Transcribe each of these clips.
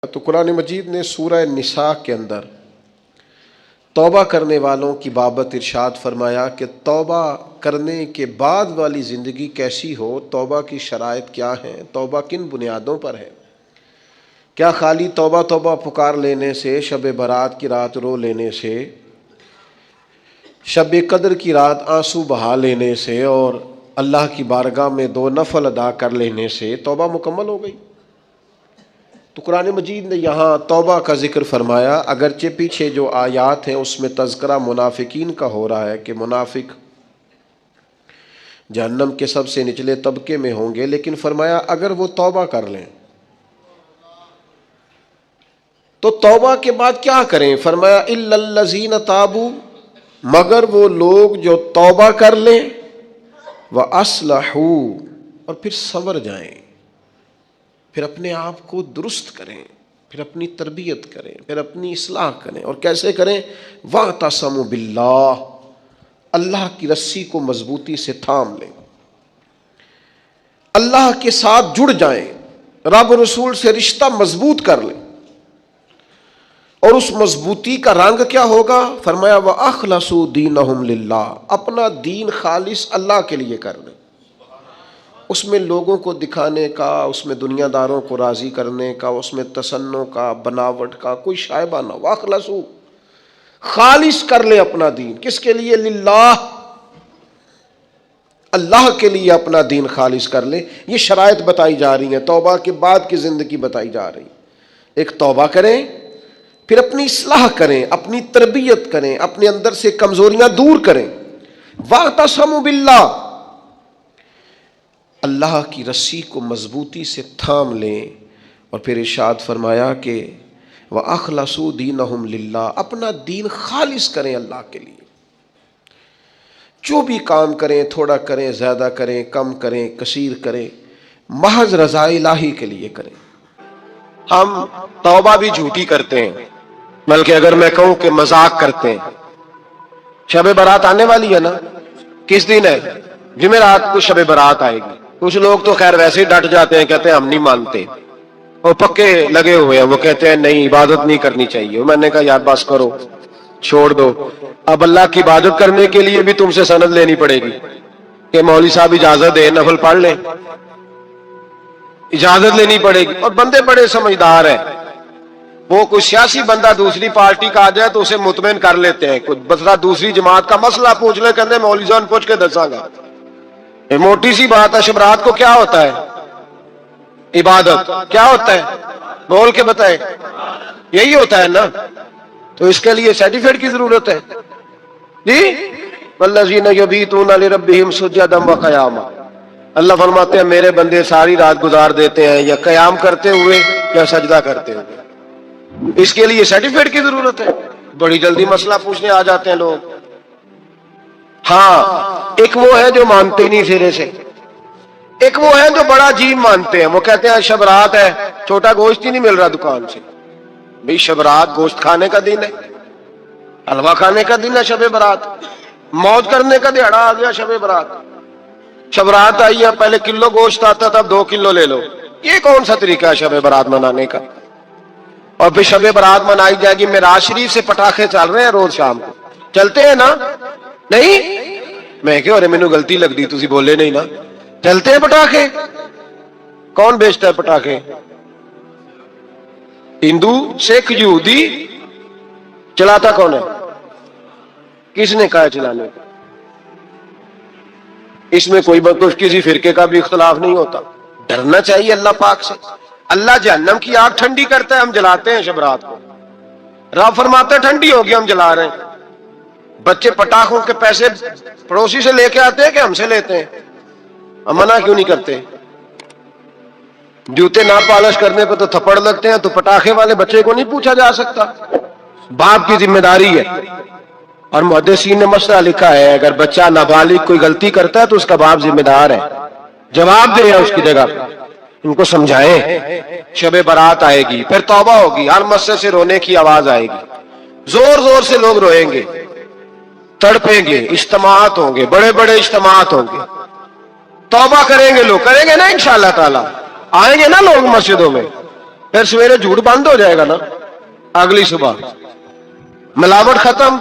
تو قرآن مجید نے سورہ نساء کے اندر توبہ کرنے والوں کی بابت ارشاد فرمایا کہ توبہ کرنے کے بعد والی زندگی کیسی ہو، توبہ کی شرائط کیا ہیں، توبہ کن بنیادوں پر ہے۔ کیا خالی توبہ توبہ پکار لینے سے، شب برات کی رات رو لینے سے، شب قدر کی رات آنسو بہا لینے سے اور اللہ کی بارگاہ میں 2 نفل ادا کر لینے سے توبہ مکمل ہو گئی؟ تو قرآن مجید نے یہاں توبہ کا ذکر فرمایا، اگرچہ پیچھے جو آیات ہیں اس میں تذکرہ منافقین کا ہو رہا ہے کہ منافق جہنم کے سب سے نچلے طبقے میں ہوں گے، لیکن فرمایا اگر وہ توبہ کر لیں تو توبہ کے بعد کیا کریں؟ فرمایا الا الذین تابوا، مگر وہ لوگ جو توبہ کر لیں، وَأَصْلَحُوا، اور پھر سنور جائیں، پھر اپنے آپ کو درست کریں، پھر اپنی تربیت کریں، پھر اپنی اصلاح کریں۔ اور کیسے کریں؟ وَاعْتَصَمُوا بِاللَّهِ، اللہ کی رسی کو مضبوطی سے تھام لیں، اللہ کے ساتھ جڑ جائیں، رب رسول سے رشتہ مضبوط کر لیں۔ اور اس مضبوطی کا رنگ کیا ہوگا؟ فرمایا وَأَخْلَصُوا دِينَهُمْ لِلَّهِ، اپنا دین خالص اللہ کے لیے کر لیں، اس میں لوگوں کو دکھانے کا، اس میں دنیا داروں کو راضی کرنے کا، اس میں تصنع کا، بناوٹ کا کوئی شائبہ نہ ہو۔ وَأَخْلَصُوا، خالص کر لیں اپنا دین، کس کے لیے؟ للہ، اللہ کے لیے اپنا دین خالص کر لیں۔ یہ شرائط بتائی جا رہی ہیں، توبہ کے بعد کی زندگی بتائی جا رہی ہے۔ ایک توبہ کریں، پھر اپنی اصلاح کریں، اپنی تربیت کریں، اپنے اندر سے کمزوریاں دور کریں۔ وَاعْتَصَمُوا بِاللَّهِ، اللہ کی رسی کو مضبوطی سے تھام لیں۔ اور پھر ارشاد فرمایا کہ وَأَخْلَصُوا دِينَهُمْ لِلَّهِ، اپنا دین خالص کریں اللہ کے لیے۔ جو بھی کام کریں، تھوڑا کریں، زیادہ کریں، کم کریں، کثیر کریں، محض رضا الہی کے لیے کریں۔ ہم توبہ بھی جھوٹی کرتے ہیں، بلکہ اگر میں کہوں کہ مذاق کرتے ہیں۔ شب برات آنے والی ہے نا، کس دن ہے؟ جمعرات کو شب برات آئے گی۔ کچھ لوگ تو خیر ویسے ہی ڈٹ جاتے ہیں، کہتے ہیں ہم نہیں مانتے، وہ پکے لگے ہوئے ہیں، وہ کہتے ہیں نہیں عبادت نہیں کرنی چاہیے۔ میں نے کہا یار بس کرو، چھوڑ دو، اب اللہ کی عبادت کرنے کے لیے بھی تم سے سند لینی پڑے گی کہ مولوی صاحب اجازت دیں نفل پڑھ لیں، اجازت لینی پڑے گی۔ اور بندے بڑے سمجھدار ہیں، وہ کوئی سیاسی بندہ دوسری پارٹی کا آ جائے تو اسے مطمئن کر لیتے ہیں، کچھ بسرا دوسری جماعت کا مسئلہ پوچھ لے، کہتے ہیں مولوی صاحب پوچھ کے دساں گا۔ یہ موٹی سی بات ہے، شبرات کو کیا ہوتا ہے؟ عبادت۔ کیا ہوتا ہے؟ بول کے بتائے، یہی ہوتا ہے نا، تو اس کے لیے سرٹیفکیٹ کی ضرورت ہے جی۔ والذین یبیتون لربہم سجدا وقیاما، اللہ فرماتے ہیں میرے بندے ساری رات گزار دیتے ہیں یا قیام کرتے ہوئے یا سجدہ کرتے ہوئے، اس کے لیے سرٹیفکیٹ کی ضرورت ہے؟ بڑی جلدی مسئلہ پوچھنے آ جاتے ہیں لوگ۔ ہاں، ایک وہ ہے جو مانتے نہیں سرے سے، ایک وہ ہے جو بڑا عجیب مانتے ہیں، وہ کہتے ہیں شب رات ہے، چھوٹا گوشت ہی نہیں مل رہا دکان سے۔ بھئی شب رات گوشت کھانے کا دن ہے، حلوہ کھانے کا دن ہے شب برات، موج کرنے کا دیہڑا آ گیا شب برات۔ شب رات آئی ہے، پہلے کلو گوشت آتا تھا، اب 2 کلو لے لو۔ یہ کون سا طریقہ ہے شب برات منانے کا؟ اور پھر شب برات منائی جائے گی، معراج شریف سے پٹاخے چل رہے ہیں روز شام کو، چلتے ہیں نا؟ نہیں؟ میں کہ مینو غلطی لگ دی، تسی بولے نہیں نا، چلتے ہیں پٹاخے؟ کون بیچتا ہے پٹاخے؟ ہندو، سکھ، یہودی؟ چلاتا کون ہے؟ کس نے کہا ہے چلانے کو؟ اس میں کوئی کسی فرقے کا بھی اختلاف نہیں ہوتا۔ ڈرنا چاہیے اللہ پاک سے۔ اللہ جہنم کی آگ ٹھنڈی کرتا ہے، ہم جلاتے ہیں شب رات کو۔ رب فرماتے ہیں ٹھنڈی ہوگی ہم جلا رہے ہیں۔ بچے پٹاخوں کے پیسے پڑوسی سے لے کے آتے ہیں کہ ہم سے لیتے ہیں؟ ہم منع کیوں نہیں کرتے؟ جوتے نہ پالش کرنے پہ تو تھپڑ لگتے ہیں، تو پٹاخے والے بچے کو نہیں پوچھا جا سکتا؟ باپ کی ذمہ داری ہے۔ اور محدثین نے مسئلہ لکھا ہے، اگر بچہ نابالغ کوئی غلطی کرتا ہے تو اس کا باپ ذمہ دار ہے، جواب دے اس کی جگہ۔ ان کو سمجھائیں، شب برات آئے گی، پھر توبہ ہوگی، ہر مسجد سے رونے کی آواز آئے گی، زور زور سے لوگ روئیں گے، تڑپیں گے، اجتماعات ہوں گے، بڑے بڑے اجتماعات ہوں گے، توبہ کریں گے لوگ، کریں گے نا انشاءاللہ تعالی، آئیں گے نا لوگ مسجدوں میں، پھر سویرے جھوٹ بند ہو جائے گا نا اگلی صبح، ملاوٹ ختم،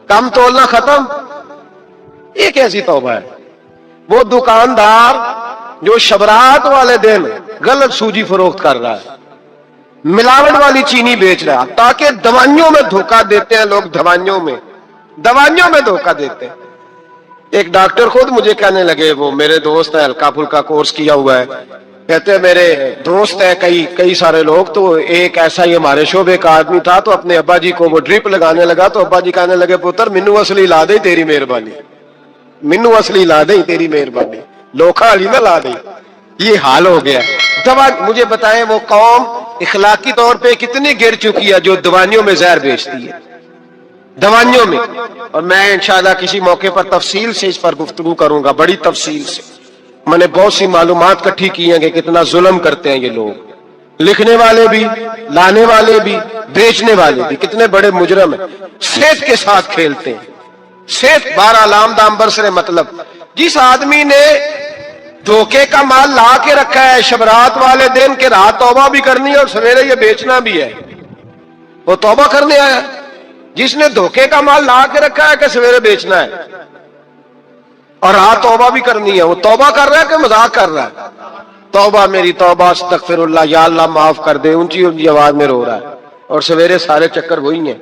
کم تولنا ختم. یہ کیسی توبہ ہے؟ وہ دکاندار جو شبرات والے دن غلط سوجی فروخت کر رہا ہے، ملاوٹ والی چینی بیچ رہا ہے، تاکہ دوائیوں میں دھوکہ دیتے ہیں لوگ، دوائیوں میں دھوکہ دیتے ہیں. ایک ڈاکٹر خود مجھے کہنے لگے، وہ میرے دوست ہیں، ہلکا پھلکا کورس کیا ہوا ہے، کہتے ہیں میرے دوست ہیں کئی سارے لوگ، تو ایک ایسا ہی ہمارے شعبے کا آدمی تھا، تو اپنے ابا جی کو وہ ڈرپ لگانے لگا، تو ابا جی کہنے لگے پتر مینو اصلی لا دے تیری مہربانی، مینو اصلی لا دے تیری مہربانی، لوکھا علی نہ لا دے. یہ حال ہو گیا. دوا مجھے بتائیں وہ قوم اخلاقی طور پہ کتنی گر چکی ہے جو دوائیوں میں زہر بیچتی ہے، دوائیوں میں. اور میں انشاءاللہ کسی موقع پر تفصیل سے اس پر گفتگو کروں گا، بڑی تفصیل سے. میں نے بہت سی معلومات اکٹھی کی ہیں کہ کتنا ظلم کرتے ہیں یہ لوگ، لکھنے والے بھی، لانے والے بھی، بیچنے والے بھی، کتنے بڑے مجرم ہیں. صحت کے ساتھ کھیلتے ہیں، صحت. 12 لام دام برسر مطلب جس آدمی نے دھوکے کا مال لا کے رکھا ہے شبرات والے دن کے رات توبہ بھی کرنی ہے اور سویرے یہ بیچنا بھی ہے، وہ توبہ کرنے آیا. جس نے دھوکے کا مال لا کے رکھا ہے کہ سویرے بیچنا ہے اور رات توبہ بھی کرنی ہے، وہ توبہ کر رہا ہے کہ مذاق کر رہا ہے؟ توبہ میری توبہ، استغفر اللہ، یا اللہ معاف کر دے، اونچی اونچی آواز میں رو رہا ہے، اور سویرے سارے چکر وہی ہیں.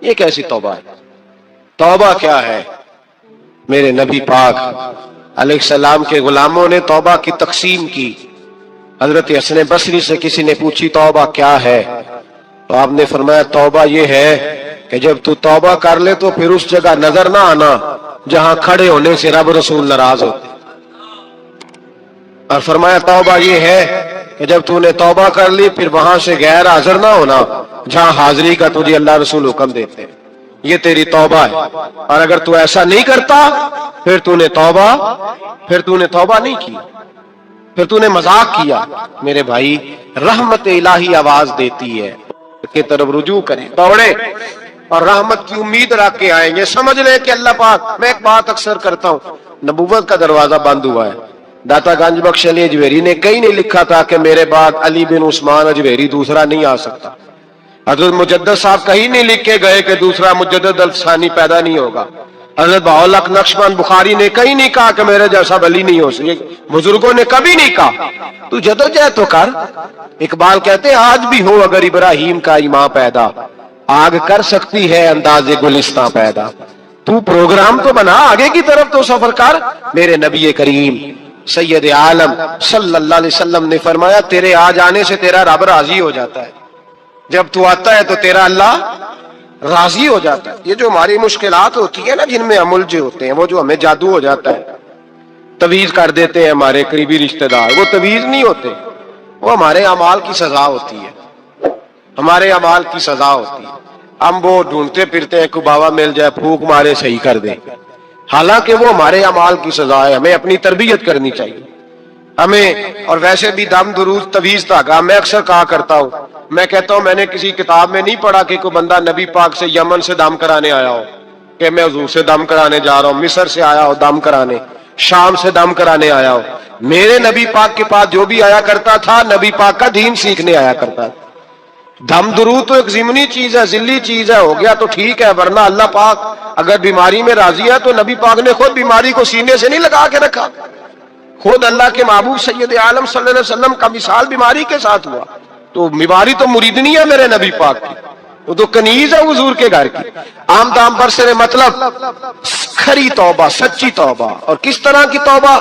یہ کیسی توبہ ہے؟ توبہ کیا ہے؟ میرے نبی پاک علیہ السلام کے غلاموں نے توبہ کی تقسیم کی. حضرت حسن بصری سے کسی نے پوچھی توبہ کیا ہے، تو آپ نے فرمایا توبہ یہ ہے کہ جب تو توبہ کر لے تو پھر اس جگہ نظر نہ آنا جہاں کھڑے ہونے سے رب رسول ناراض ہوتے. اور فرمایا توبہ یہ ہے کہ جب تو نے توبہ کر لی پھر وہاں سے غیر حاضر نہ ہونا جہاں حاضری کا تجھے اللہ رسول حکم دیتے. یہ تیری توبہ ہے. اور اگر تو ایسا نہیں کرتا پھر تو نے توبہ نہیں کی، پھر تو نے مذاق کیا. میرے بھائی رحمت الہی آواز دیتی ہے کہ طرف رجوع کریں، دوڑے اور رحمت کی امید رکھ کے آئیں گے. سمجھ لیں کہ اللہ پاک، میں ایک بات اکثر کرتا ہوں، نبوت کا دروازہ بند ہوا ہے. داتا گنج بخش علی اجویری نے کہیں نہیں لکھا تھا کہ میرے بعد علی بن عثمان اجویری دوسرا نہیں آ سکتا. حضرت مجدد صاحب کہیں نہیں لکھ کے گئے کہ دوسرا مجدد الثانی پیدا نہیں ہوگا. حضرت بہاءالحق نقشبند بخاری نے کہیں نہیں کہا کہ میرے جیسا ولی نہیں ہو سکے. بزرگوں نے کبھی نہیں کہا. تو جدوجہد تو کر. اقبال کہتے ہیں آج بھی ہو اگر ابراہیم کا ایمان پیدا، آگ کر سکتی ہے انداز گلستان پیدا. تو پروگرام تو بنا، آگے کی طرف تو سفر کر. میرے نبی کریم سید عالم صلی اللہ علیہ وسلم نے فرمایا تیرے آ جانے سے تیرا رب راضی ہو جاتا ہے. جب تو آتا ہے تو تیرا اللہ راضی ہو جاتا ہے. یہ جو ہماری مشکلات ہوتی ہے نا جن میں ہم الجھے ہوتے ہیں، وہ جو ہمیں جادو ہو جاتا ہے، تویز کر دیتے ہیں ہمارے قریبی رشتہ دار، وہ تویز نہیں ہوتے، وہ ہمارے اعمال کی سزا ہوتی ہے، ہمارے اعمال کی سزا ہوتی ہے. ہم وہ ڈھونڈتے پھرتے ہیں کہ بابا مل جائے پھونک مارے صحیح کر دے، حالانکہ وہ ہمارے اعمال کی سزا ہے. ہمیں اپنی تربیت کرنی چاہیے ہمیں. اور ویسے بھی دم درود تویز دھاگا میں اکثر کہا کرتا ہوں، میں کہتا ہوں میں نے کسی کتاب میں نہیں پڑھا کہ کوئی بندہ نبی پاک سے یمن سے دم کرانے آیا ہو کہ میں حضور سے دم کرانے جا رہا ہوں، مصر سے آیا ہو دم کرانے، شام سے دم کرانے آیا ہو. میرے نبی پاک کے پاس جو بھی آیا کرتا تھا نبی پاک کا دین سیکھنے آیا کرتا تھا. دم درود تو ایک ضمنی چیز ہے، ذلی چیز ہے، ہو گیا تو ٹھیک ہے، ورنہ اللہ پاک اگر بیماری میں راضی ہے تو نبی پاک نے خود بیماری کو سینے سے نہیں لگا کے رکھا. خود اللہ کے محبوب سید عالم صلی اللہ علیہ وسلم کا وصال بیماری کے ساتھ ہوا. تو بیماری تو مریدنی ہے میرے نبی پاک کی، وہ تو کنیز ہے حضور کے گھر کی. عام دام برسر مطلب کھری توبہ، سچی توبہ. اور کس طرح کی توبہ؟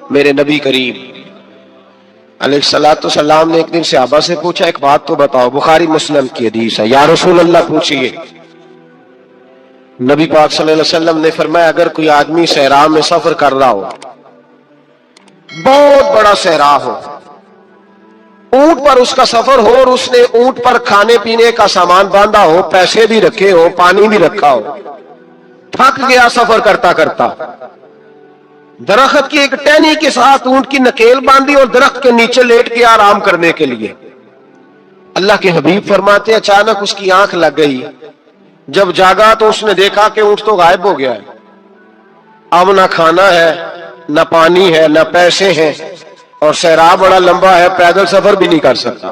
میرے نبی کریم علیہ الصلوۃ والسلام نے ایک دن صحابہ سے پوچھا ایک بات تو بتاؤ، بخاری مسلم کی حدیث ہے، یا رسول اللہ پوچھئے. نبی پاک صلی اللہ علیہ وسلم نے فرمایا اگر کوئی آدمی صحرا میں سفر کر رہا ہو، بہت بڑا صحرا ہو، اونٹ پر اس کا سفر ہو اور اس نے اونٹ پر کھانے پینے کا سامان باندھا ہو، پیسے بھی رکھے ہو، پانی بھی رکھا ہو، تھک گیا سفر کرتا کرتا، درخت کی ایک ٹہنی کے ساتھ اونٹ کی نکیل باندھی اور درخت کے نیچے لیٹ گیا آرام کرنے کے لیے. اللہ کے حبیب فرماتے اچانک اس کی آنکھ لگ گئی. جب جاگا تو اس نے دیکھا کہ اونٹ تو غائب ہو گیا ہے. اب نہ کھانا ہے، نہ پانی ہے، نہ پیسے ہیں، اور صحرا بڑا لمبا ہے، پیدل سفر بھی نہیں کر سکتا.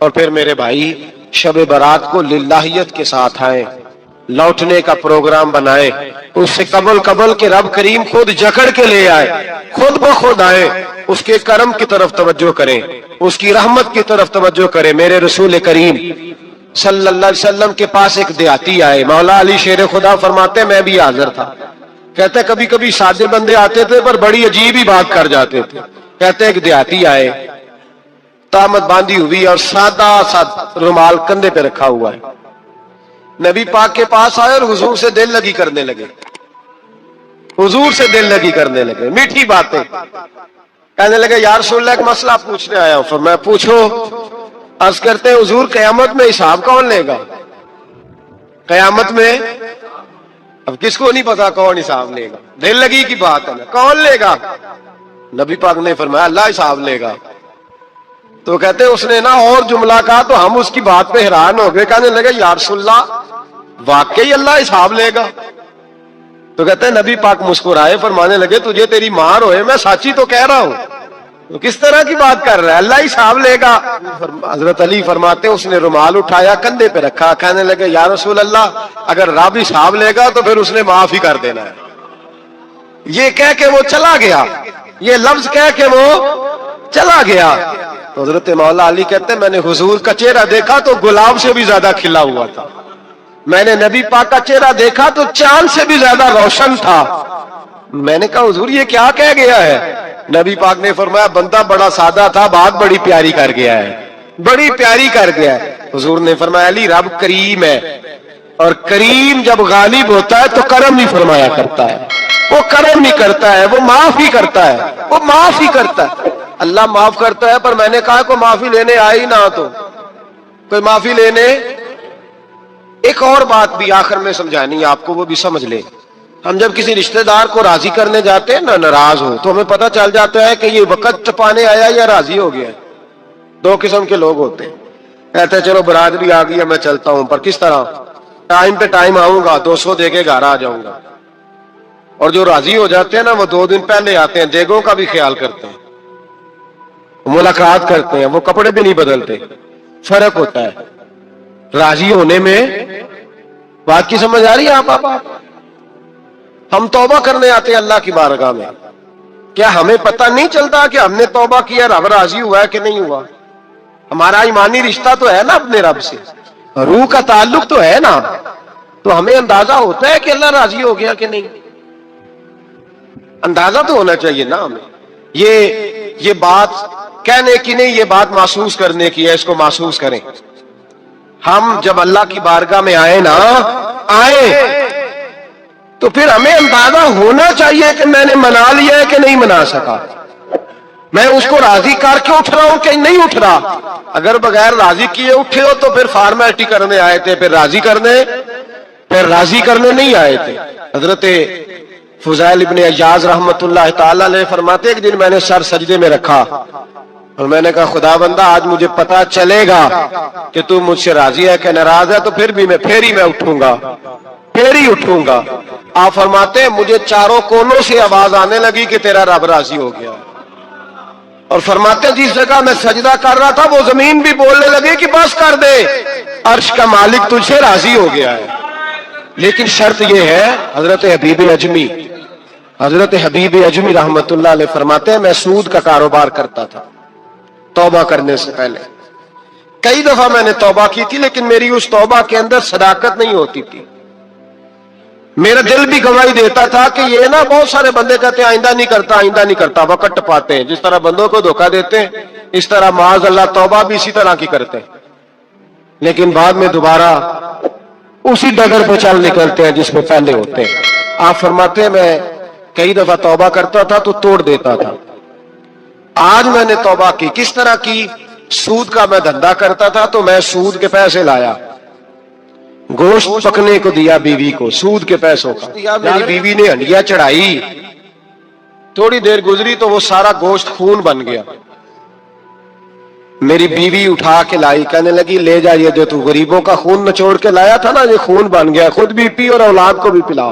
اور پھر میرے بھائی شب برات کو للہیت کے ساتھ آئیں، لوٹنے کا پروگرام بنائیں، اس سے قبل کے رب کریم خود جکڑ کے لے آئے، خود بخود آئے، اس کے کرم کی طرف توجہ کریں، اس کی رحمت کی طرف توجہ کریں۔ میرے رسول کریم صلی اللہ علیہ وسلم کے پاس ایک دیہاتی آئے، مولا علی شیر خدا فرماتے میں بھی حاضر تھا، کہتے کبھی کبھی سادے بندے آتے تھے پر بڑی عجیب ہی بات کر جاتے تھے۔ کہتے ایک دیہاتی آئے، تہمت باندھی ہوئی اور سادہ سا رومال کندھے پہ رکھا ہوا ہے، نبی پاک کے پاس آئے اور حضور سے دل لگی کرنے لگے، حضور سے دل لگی کرنے لگے، میٹھی باتیں کہنے لگے، یا رسول اللہ ایک مسئلہ پوچھنے آیا ہوں۔ فرمایا پوچھو۔ عرض کرتے ہیں حضور قیامت میں حساب کون لے گا؟ قیامت میں اب کس کو نہیں پتا کون حساب لے گا، دل لگی کی بات ہے نا، کون لے گا؟ نبی پاک نے فرمایا اللہ حساب لے گا۔ تو کہتے اس نے نا اور جملہ کہا تو ہم اس کی بات پہ حیران ہو گئے، کہنے لگے یا رسول اللہ واقعی اللہ حساب لے گا؟ تو کہتے ہیں نبی پاک مسکرائے، فرمانے لگے تجھے تیری مار ہوئے، میں سچی تو کہہ رہا ہوں، تو کس طرح کی بات کر رہا ہے، اللہ حساب لے گا۔ حضرت علی فرماتے اس نے رومال اٹھایا کندھے پہ رکھا، کہنے لگے یا رسول اللہ اگر رب حساب لے گا تو پھر اس نے معاف ہی کر دینا ہے۔ یہ کہہ کے وہ چلا گیا، یہ لفظ کہہ کے وہ چلا گیا۔ تو حضرت مولا علی کہتے ہیں میں نے حضور کا چہرہ دیکھا تو گلاب سے بھی زیادہ کھلا ہوا تھا، میں نے نبی پاک کا چہرہ دیکھا تو چاند سے بھی زیادہ روشن تھا۔ میں نے کہا حضور یہ کیا کہہ گیا ہے؟ نبی پاک نے فرمایا بندہ بڑا سادہ تھا، بات بڑی پیاری کر گیا ہے، بڑی پیاری کر گیا ہے۔ حضور نے فرمایا علی رب کریم ہے، اور کریم جب غالب ہوتا ہے تو کرم نہیں فرمایا کرتا ہے، وہ کرم نہیں کرتا ہے، وہ معاف ہی کرتا ہے، وہ معاف ہی کرتا ہے۔ اللہ معاف کرتا ہے، پر میں نے کہا کوئی معافی لینے آئے ہی نہ تو کوئی معافی لینے۔ ایک اور بات بھی آخر میں سمجھانی ہے آپ کو، وہ بھی سمجھ لیں۔ ہم جب کسی رشتہ دار کو راضی کرنے جاتے ہیں نہ ناراض ہو تو ہمیں پتہ چل جاتا ہے کہ یہ وقت ٹپانے آیا یا راضی ہو گیا ہے۔ دو قسم کے لوگ ہوتے ہیں، کہتے ہیں چلو برادری آ گئی ہے میں چلتا ہوں، پر کس طرح؟ ٹائم پہ ٹائم آؤں گا، 200 دے کے گھر آ جاؤں گا۔ اور جو راضی ہو جاتے ہیں نا وہ 2 دن پہلے آتے ہیں، دیگوں کا بھی خیال کرتے ہیں، ملاقات کرتے ہیں، وہ کپڑے بھی نہیں بدلتے۔ فرق ہوتا ہے راضی ہونے میں۔ بات کی سمجھ آ رہی ہے آپ؟ ہم توبہ کرنے آتے ہیں اللہ کی بارگاہ میں، کیا ہمیں پتہ نہیں چلتا کہ ہم نے توبہ کیا، رب راضی ہوا ہے کہ نہیں ہوا؟ ہمارا ایمانی رشتہ تو ہے نا اپنے رب سے، روح کا تعلق تو ہے نا، تو ہمیں اندازہ ہوتا ہے کہ اللہ راضی ہو گیا کہ نہیں، اندازہ تو ہونا چاہیے نا ہمیں۔ یہ بات کہنے کی نہیں، یہ بات محسوس کرنے کی ہے، اس کو محسوس کریں۔ ہم جب اللہ کی بارگاہ میں آئے تو پھر ہمیں اندازہ ہونا چاہیے کہ میں نے منا لیا ہے کہ نہیں منا سکا، میں اس کو راضی کر کے اٹھ رہا ہوں کہ نہیں اٹھ رہا۔ اگر بغیر راضی کیے اٹھے ہو تو پھر فارمیلٹی کرنے آئے تھے، پھر راضی کرنے نہیں آئے تھے۔ حضرت فضیل ابن عیاض رحمت اللہ تعالی علیہ فرماتے ایک دن میں نے سر سجدے میں رکھا اور میں نے کہا خدا بندہ آج مجھے پتا چلے گا کہ تو مجھ سے راضی ہے کہ ناراض ہے، تو پھر ہی میں اٹھوں گا۔ آپ فرماتے ہیں مجھے چاروں کونوں سے آواز آنے لگی کہ تیرا رب راضی ہو گیا، اور فرماتے ہیں جس جگہ میں سجدہ کر رہا تھا وہ زمین بھی بولنے لگے کہ بس کر دے، عرش کا مالک تجھ سے راضی ہو گیا ہے۔ لیکن شرط یہ ہے، حضرت حبیب اجمی رحمت اللہ علیہ فرماتے ہیں میں سود کا کاروبار کرتا تھا توبہ کرنے سے پہلے، کئی دفعہ میں نے توبہ کی تھی، لیکن میری اس توبہ کے اندر صداقت نہیں ہوتی تھی، میرا دل بھی گواہی دیتا تھا کہ یہ نا بہت سارے بندے کہتے ہیں آئندہ نہیں کرتا، وقت ٹپاتے ہیں، جس طرح بندوں کو دھوکہ دیتے ہیں اس طرح معاذ اللہ توبہ بھی اسی طرح کی کرتے ہیں، لیکن بعد میں دوبارہ اسی ڈگر پہ چل نکلتے ہیں جس پہ پہلے ہوتے ہیں۔ آپ فرماتے ہیں میں کئی دفعہ توبہ کرتا تھا تو توڑ دیتا تھا۔ آج میں نے توبہ کی، کس طرح کی؟ سود کا میں دھندا کرتا تھا تو میں سود کے پیسے لایا، گوشت پکنے کو دیا بیوی کو، سود کے پیسوں کا، میری بیوی نے ہنڈیا چڑھائی، تھوڑی دیر گزری تو وہ سارا گوشت خون بن گیا، میری بیوی اٹھا کے لائی، کہنے لگی لے جا یہ جو تو غریبوں کا خون نچوڑ کے لایا تھا نا یہ خون بن گیا، خود بھی پی اور اولاد کو بھی پلا۔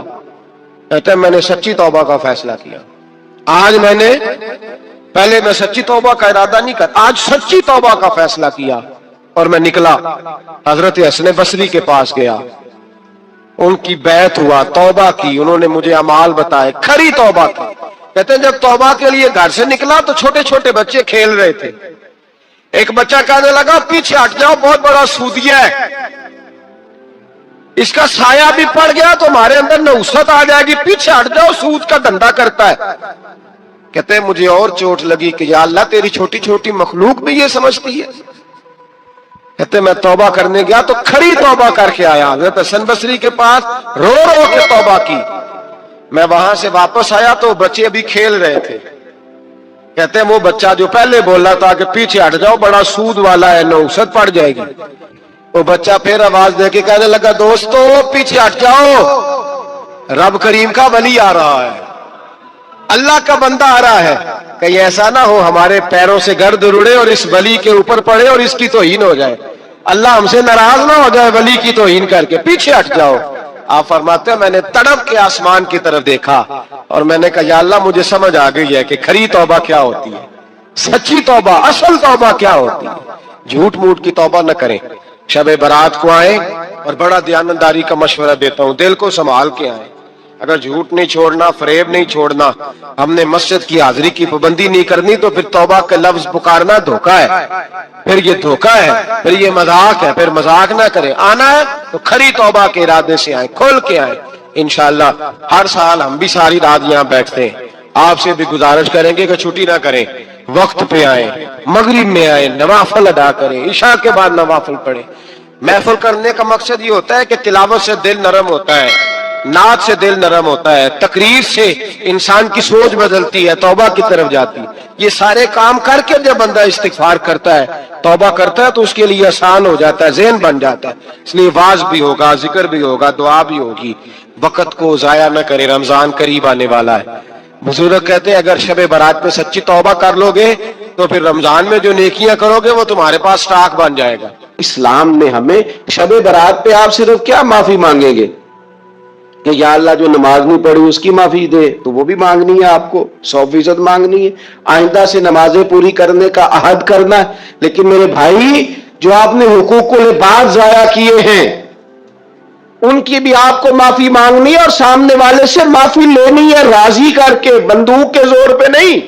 کہتے ہیں میں نے سچی توبہ کا فیصلہ کیا، آج پہلے میں سچی توبہ کا ارادہ نہیں کرتا، آج سچی توبہ کا فیصلہ کیا اور میں نکلا حضرت حسن بصری کے پاس گیا, ان کی بیعت ہوا, توبہ کی, انہوں نے مجھے اعمال بتائے, کھری توبہ کی. کہتے ہیں جب توبہ کے لیے گھر سے نکلا تو چھوٹے چھوٹے بچے کھیل رہے تھے. ایک بچہ کہنے لگا پیچھے ہٹ جاؤ, بہت بڑا سودیا ہے, اس کا سایہ بھی پڑ گیا تو ہمارے اندر نحوست آ جائے گی, پیچھے ہٹ جاؤ, سود کا دھندا کرتا ہے. کہتے ہیں مجھے اور چوٹ لگی کہ یا اللہ تیری چھوٹی چھوٹی مخلوق بھی یہ سمجھتی ہے. کہتے میں توبہ کرنے گیا تو کھری توبہ کر کے آیا, حضرت حسن بصری کے پاس رو رو کے توبہ کی. میں وہاں سے واپس آیا تو بچے ابھی کھیل رہے تھے. کہتے ہیں وہ بچہ جو پہلے بولا تھا کہ پیچھے ہٹ جاؤ بڑا سود والا ہے, نحوست پڑ جائے گی, وہ بچہ پھر آواز دے کے کہنے لگا دوستو پیچھے ہٹ جاؤ, رب کریم کا ولی آ رہا ہے, اللہ کا بندہ آ رہا ہے, کہیں ایسا نہ ہو ہمارے پیروں سے گرد اڑے اور اس ولی کے اوپر پڑے اور اس کی توہین ہو جائے, اللہ ہم سے ناراض نہ ہو جائے ولی کی توہین کر کے, پیچھے ہٹ جاؤ. آپ فرماتے ہیں میں نے تڑپ کے آسمان کی طرف دیکھا اور میں نے کہا یا اللہ مجھے سمجھ آ گئی ہے کہ کھری توبہ کیا ہوتی ہے, سچی توبہ, اصل توبہ کیا ہوتی ہے. جھوٹ موٹ کی توبہ نہ کریں. شب برات کو آئیں اور بڑا دیانتداری کا مشورہ دیتا ہوں, دل کو سنبھال کے آئیں. اگر جھوٹ نہیں چھوڑنا, فریب نہیں چھوڑنا, ہم نے مسجد کی حاضری کی پابندی نہیں کرنی تو پھر توبہ کا لفظ پکارنا دھوکا ہے, پھر یہ دھوکا ہے, پھر یہ مذاق ہے, پھر مذاق نہ کریں. آنا ہے تو کھری توبہ کے ارادے سے آئیں, کھول کے آئیں. انشاءاللہ ہر سال ہم بھی ساری رات یہاں بیٹھتے ہیں, آپ سے بھی گزارش کریں گے کہ چھٹی نہ کریں, وقت پہ آئیں, مغرب میں آئیں, نوافل ادا کریں, عشاء کے بعد نوافل پڑھیں. محفل کرنے کا مقصد یہ ہوتا ہے کہ تلاوت سے دل نرم ہوتا ہے, نعت سے دل نرم ہوتا ہے, تقریر سے انسان کی سوچ بدلتی ہے, توبہ کی طرف جاتی ہے. یہ سارے کام کر کے جب بندہ استغفار کرتا ہے, توبہ کرتا ہے تو اس کے لیے آسان ہو جاتا ہے, ذہن بن جاتا ہے. اس لیے واز بھی ہوگا, ذکر بھی ہوگا, دعا بھی ہوگی. وقت کو ضائع نہ کرے, رمضان قریب آنے والا ہے. بزرگ کہتے ہیں اگر شب برات میں سچی توبہ کر لو گے تو پھر رمضان میں جو نیکیاں کرو گے وہ تمہارے پاس سٹاک بن جائے گا. اسلام نے ہمیں شب برات پہ آپ صرف کیا معافی مانگیں گے کہ یا اللہ جو نماز نہیں پڑھی اس کی معافی دے, تو وہ بھی مانگنی ہے آپ کو, 100% مانگنی ہے. آئندہ سے نمازیں پوری کرنے کا عہد کرنا ہے. لیکن میرے بھائی جو آپ نے حقوق العباد ضائع کیے ہیں ان کی بھی آپ کو معافی مانگنی ہے, اور سامنے والے سے معافی لینی ہے راضی کر کے, بندوق کے زور پہ نہیں.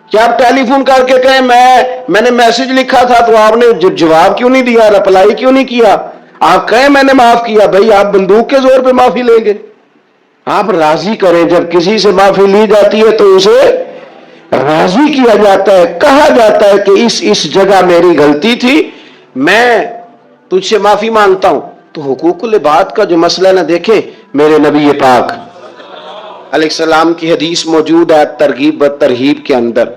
کیا آپ ٹیلی فون کر کے کہیں میں نے میسج لکھا تھا تو آپ نے جواب کیوں نہیں دیا, رپلائی کیوں نہیں کیا, آپ کہیں میں نے معاف کیا. بھائی آپ بندوق کے زور پہ معافی لیں گے, آپ راضی کریں. جب کسی سے معافی لی جاتی ہے تو اسے راضی کیا جاتا ہے, کہا جاتا ہے کہ اس جگہ میری غلطی تھی, میں تجھ سے معافی مانگتا ہوں. تو حقوق العباد کا جو مسئلہ نہ دیکھیں, میرے نبی پاک علیہ السلام کی حدیث موجود ہے ترغیب و ترہیب کے اندر.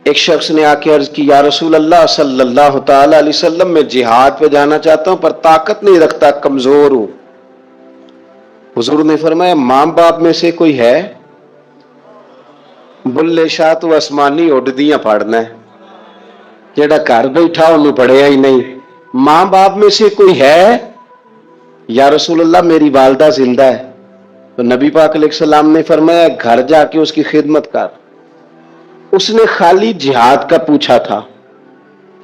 ایک شخص نے آ کے عرض کی یا رسول اللہ صلی اللہ تعالی علیہ وسلم میں جہاد پہ جانا چاہتا ہوں پر طاقت نہیں رکھتا, کمزور ہوں. حضور نے فرمایا ماں باپ میں سے کوئی ہے؟ بلے شاہ تو آسمانی اڈدیاں پڑھنا ہے, جیڑا گھر بیٹھا انہوں پڑھیا ہی نہیں. ماں باپ میں سے کوئی ہے؟ یا رسول اللہ میری والدہ زندہ ہے. تو نبی پاک علیہ السلام نے فرمایا گھر جا کے اس کی خدمت کر. اس نے خالی جہاد کا پوچھا تھا,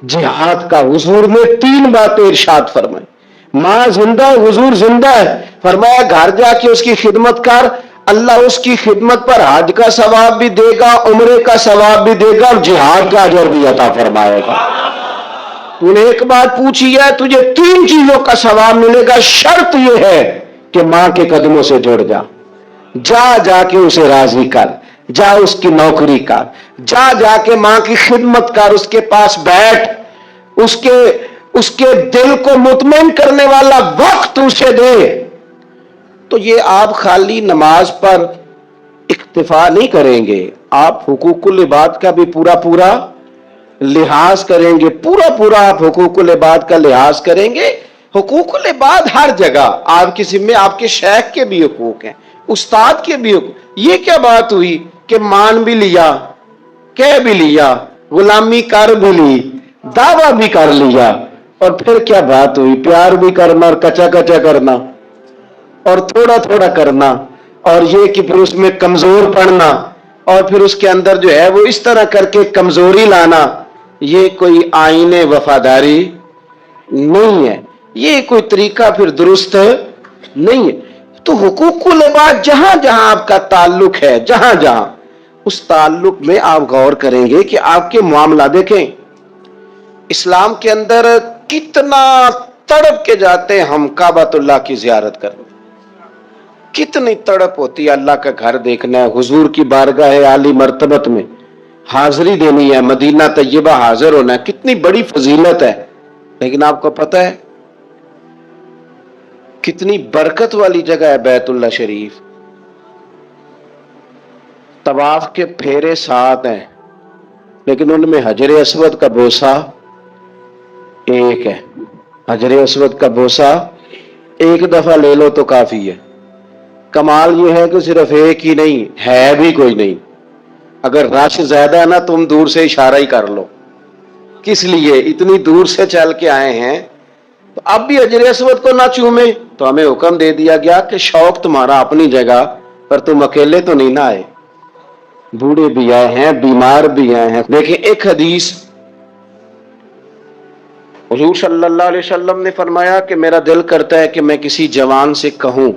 جہاد کا. حضور نے 3 باتیں ارشاد فرمائی. ماں زندہ ہے, حضور زندہ ہے, فرمایا گھر جا کے اس کی خدمت کر, اللہ اس کی خدمت پر حج کا ثواب بھی دے گا, عمرے کا ثواب بھی دے گا, اور جہاد کا اجر بھی عطا فرمائے گا. تو نے ایک بات پوچھی ہے, تجھے 3 چیزوں کا ثواب ملے گا. شرط یہ ہے کہ ماں کے قدموں سے جڑ جا, جا کے اسے راضی کر, جا اس کی نوکری کر, جا کے ماں کی خدمت کر, اس کے پاس بیٹھ, اس کے دل کو مطمئن کرنے والا وقت اسے دے. تو یہ آپ خالی نماز پر اکتفا نہیں کریں گے, آپ حقوق العباد کا بھی پورا لحاظ کریں گے, پورا آپ حقوق العباد کا لحاظ کریں گے. حقوق العباد ہر جگہ آپ کے ذمہ, آپ کے شیخ کے بھی حقوق ہیں, استاد کے بھی حقوق. یہ کیا بات ہوئی کہ مان بھی لیا, کہہ بھی لیا, غلامی کر بھی لی, دعویٰ بھی کر لیا, اور پھر کیا بات ہوئی پیار بھی کرنا اور کچا کرنا اور تھوڑا کرنا, اور یہ کہ پھر اس میں کمزور پڑنا, اور پھر اس کے اندر جو ہے وہ اس طرح کر کے کمزوری لانا. یہ کوئی آئین وفاداری نہیں ہے، یہ کوئی طریقہ پھر درست نہیں ہے۔ تو حقوق العباد جہاں جہاں آپ کا تعلق ہے، جہاں جہاں اس تعلق میں آپ غور کریں گے کہ آپ کے معاملہ دیکھیں، اسلام کے اندر کتنا تڑپ کے جاتے ہیں ہم کعبۃ اللہ کی زیارت کرنے، کتنی تڑپ ہوتی ہے اللہ کا گھر دیکھنا ہے، حضور کی بارگاہ عالی مرتبت میں حاضری دینی ہے، مدینہ طیبہ حاضر ہونا ہے، کتنی بڑی فضیلت ہے۔ لیکن آپ کو پتہ ہے کتنی برکت والی جگہ ہے بیت اللہ شریف، طواف کے پھیرے 7 ہیں لیکن ان میں حجر اسود کا بوسہ ایک ہے، حجر اسود کا بوسہ ایک دفعہ لے لو تو کافی ہے۔ کمال یہ ہے کہ صرف ایک ہی نہیں ہے، بھی کوئی نہیں، اگر رش زیادہ ہے نا تم دور سے اشارہ ہی کر لو، کس لیے اتنی دور سے چل کے آئے ہیں تو اب بھی حجر اسود کو نہ چومے، تو ہمیں حکم دے دیا گیا کہ شوق تمہارا اپنی جگہ پر تم اکیلے تو نہیں نہ آئے، بوڑھے بھی آئے ہیں، بیمار بھی آئے ہیں۔ دیکھیں ایک حدیث حضور صلی اللہ علیہ وسلم نے فرمایا کہ میرا دل کرتا ہے کہ میں کسی جوان سے کہوں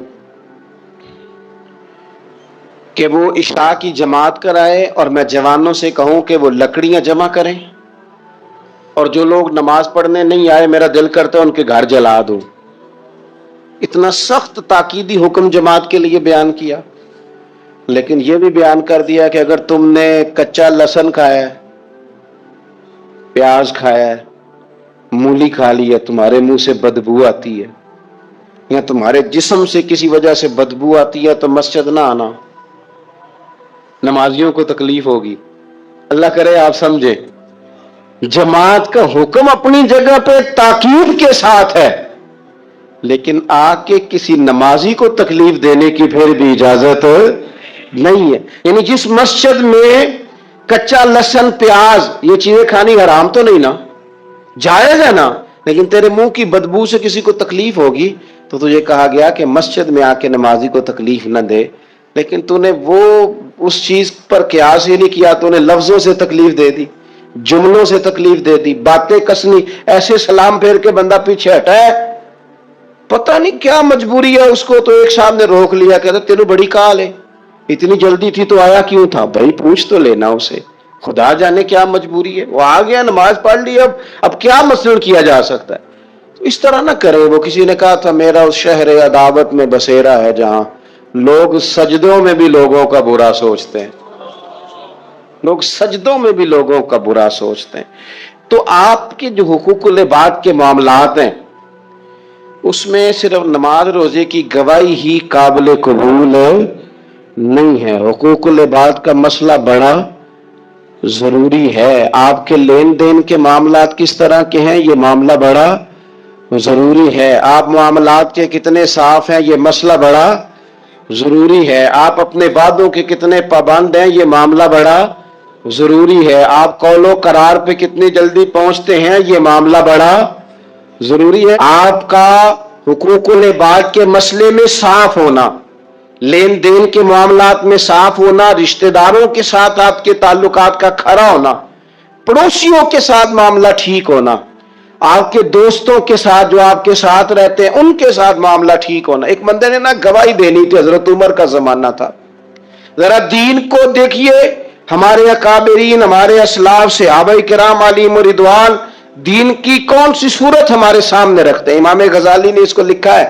کہ وہ عشاء کی جماعت کرائے، اور میں جوانوں سے کہوں کہ وہ لکڑیاں جمع کریں، اور جو لوگ نماز پڑھنے نہیں آئے میرا دل کرتا ہے ان کے گھر جلا دوں۔ اتنا سخت تاکیدی حکم جماعت کے لیے بیان کیا، لیکن یہ بھی بیان کر دیا کہ اگر تم نے کچا لہسن کھایا ہے، پیاز کھایا ہے، مولی کھا لی ہے، تمہارے منہ سے بدبو آتی ہے یا تمہارے جسم سے کسی وجہ سے بدبو آتی ہے تو مسجد نہ آنا، نمازیوں کو تکلیف ہوگی۔ اللہ کرے آپ سمجھے، جماعت کا حکم اپنی جگہ پہ تاکید کے ساتھ ہے، لیکن آ کے کسی نمازی کو تکلیف دینے کی پھر بھی اجازت نہیں ہے۔ یعنی جس مسجد میں کچا لہسن پیاز یہ چیزیں کھانی حرام تو نہیں نا، جائز ہے نا، لیکن تیرے منہ کی بدبو سے کسی کو تکلیف ہوگی تو تجھے کہا گیا کہ مسجد میں آ کے نمازی کو تکلیف نہ دے، لیکن تو نے وہ اس چیز پر قیاس ہی نہیں کیا، تو نے لفظوں سے تکلیف دے دی، جملوں سے تکلیف دے دی، باتیں کسنی، ایسے سلام پھیر کے بندہ پیچھے ہٹا ہے، پتہ نہیں کیا مجبوری ہے اس کو، تو ایک صاحب نے روک لیا، کہتا تینوں بڑی کال ہے، اتنی جلدی تھی تو آیا کیوں تھا؟ بھائی پوچھ تو لینا اسے، خدا جانے کیا مجبوری ہے، وہ آ گیا نماز پڑھ لی، اب کیا مسئلہ کیا جا سکتا ہے؟ تو اس طرح نہ کرے۔ وہ کسی نے کہا تھا میرا اس شہر عداوت میں بسیرا ہے جہاں لوگ سجدوں میں بھی لوگوں کا برا سوچتے ہیں، لوگ سجدوں میں بھی لوگوں کا برا سوچتے ہیں۔ تو آپ کے جو حقوق العباد کے معاملات ہیں اس میں صرف نماز روزے کی گواہی ہی قابل قبول نہیں ہے، حقوق العباد کا مسئلہ بڑا ضروری ہے۔ آپ کے لین دین کے معاملات کس طرح کے ہیں یہ معاملہ بڑا ضروری ہے، آپ معاملات کے کتنے صاف ہیں یہ مسئلہ بڑا ضروری ہے، آپ اپنے وعدوں کے کتنے پابند ہیں یہ معاملہ بڑا ضروری ہے، آپ قول و قرار پہ کتنی جلدی پہنچتے ہیں یہ معاملہ بڑا ضروری ہے، آپ کا حقوق العباد کے مسئلے میں صاف ہونا، لین دین کے معاملات میں صاف ہونا، رشتہ داروں کے ساتھ آپ کے تعلقات کا کھرا ہونا، پڑوسیوں کے ساتھ معاملہ ٹھیک ہونا، آپ کے دوستوں کے ساتھ جو آپ کے ساتھ رہتے ہیں ان کے ساتھ معاملہ ٹھیک ہونا۔ ایک بندے نے نا گواہی دینی تھی، حضرت عمر کا زمانہ تھا، ذرا دین کو دیکھیے، ہمارے اکابرین، ہمارے اسلاف صحابہ کرام علیہم رضوان دین کی کون سی صورت ہمارے سامنے رکھتے ہیں؟ امام غزالی نے اس کو لکھا ہے،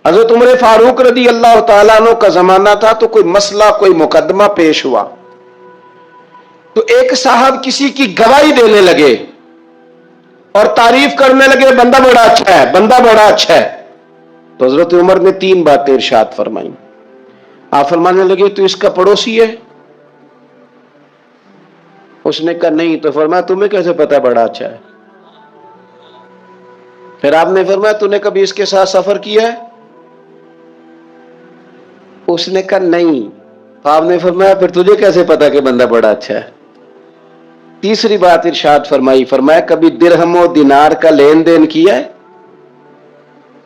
حضرت عمر فاروق رضی اللہ تعالیٰ عنہ کا زمانہ تھا تو کوئی مسئلہ، کوئی مقدمہ پیش ہوا تو ایک صاحب کسی کی گواہی دینے لگے اور تعریف کرنے لگے، بندہ بڑا اچھا ہے، بندہ بڑا اچھا ہے۔ تو حضرت عمر نے 3 باتیں ارشاد فرمائیں، آپ فرمانے لگے تو اس کا پڑوسی ہے؟ اس نے کہا نہیں، تو فرمایا تمہیں کیسے پتا بڑا اچھا ہے؟ پھر آپ نے فرمایا تو نے کبھی اس کے ساتھ سفر کیا ہے؟ اس نے کہا نہیں، آپ نے فرمایا پھر تجھے کیسے پتا کہ بندہ بڑا اچھا ہے؟ تیسری بات ارشاد فرمائی، فرمایا کبھی درہم و دینار کا لین دین کیا ہے؟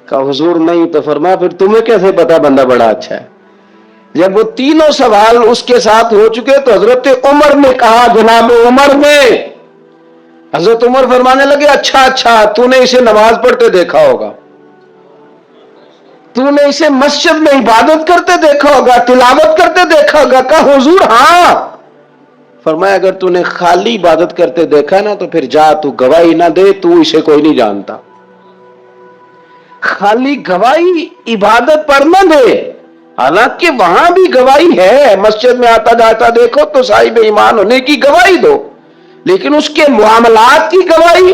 کہا حضور نہیں، تو فرمایا پھر تمہیں کیسے پتا بندہ بڑا اچھا ہے؟ جب وہ تینوں سوال اس کے ساتھ ہو چکے تو حضرت عمر نے کہا، جناب عمر نے حضرت عمر فرمانے لگے اچھا اچھا تو نے اسے نماز پڑھتے دیکھا ہوگا, تو نے اسے مسجد میں عبادت کرتے دیکھا ہوگا, تلاوت کرتے دیکھا ہوگا. کہا حضور ہاں. فرمایا اگر تو نے خالی عبادت کرتے دیکھا نا تو پھر جا تو گواہی نہ دے, تو اسے کوئی نہیں جانتا. خالی گواہی عبادت پر نہ دے, حالانکہ وہاں بھی گواہی ہے, مسجد میں آتا جاتا دیکھو تو صاحب ایمان ہونے کی گواہی دو, لیکن اس کے معاملات کی گواہی,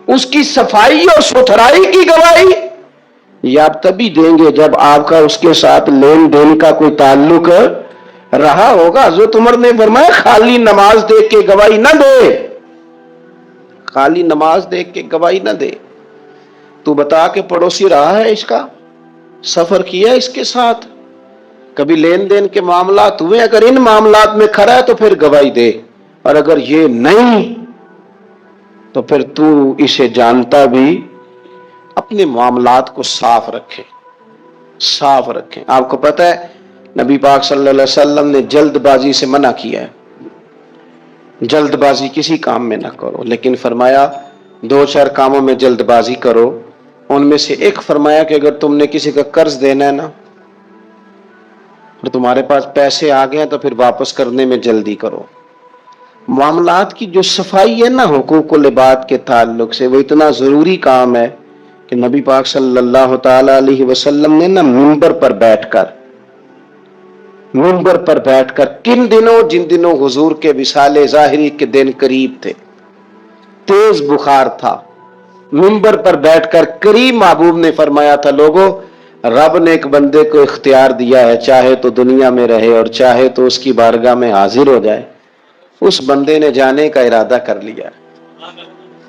اس کی صفائی اور ستھرائی کی گواہی یہ آپ تبھی دیں گے جب آپ کا اس کے ساتھ لین دین کا کوئی تعلق رہا ہوگا. حضرت عمر نے فرمایا خالی نماز دیکھ کے گواہی نہ دے, خالی نماز دیکھ کے گواہی نہ دے. تو بتا کہ پڑوسی رہا ہے اس کا, سفر کیا اس کے ساتھ, کبھی لین دین کے معاملات ہوئے, اگر ان معاملات میں کھڑا ہے تو پھر گواہی دے, اور اگر یہ نہیں تو پھر تو اسے جانتا بھی, اپنے معاملات کو صاف رکھے, صاف رکھیں. آپ کو پتہ ہے نبی پاک صلی اللہ علیہ وسلم نے جلد بازی سے منع کیا ہے, جلد بازی کسی کام میں نہ کرو, لیکن فرمایا دو چار کاموں میں جلد بازی کرو. ان میں سے ایک فرمایا کہ اگر تم نے کسی کا قرض دینا ہے نا اور تمہارے پاس پیسے آ گئے تو پھر واپس کرنے میں جلدی کرو. معاملات کی جو صفائی ہے نا حقوق العباد کے تعلق سے, وہ اتنا ضروری کام ہے کہ نبی پاک صلی اللہ تعالی علیہ وسلم نے نا منبر پر بیٹھ کر کن دنوں, جن دنوں حضور کے وصال ظاہری کے دن قریب تھے, تیز بخار تھا, منبر پر بیٹھ کر قریب محبوب نے فرمایا تھا لوگوں رب نے ایک بندے کو اختیار دیا ہے, چاہے تو دنیا میں رہے اور چاہے تو اس کی بارگاہ میں حاضر ہو جائے. اس بندے نے جانے کا ارادہ کر لیا.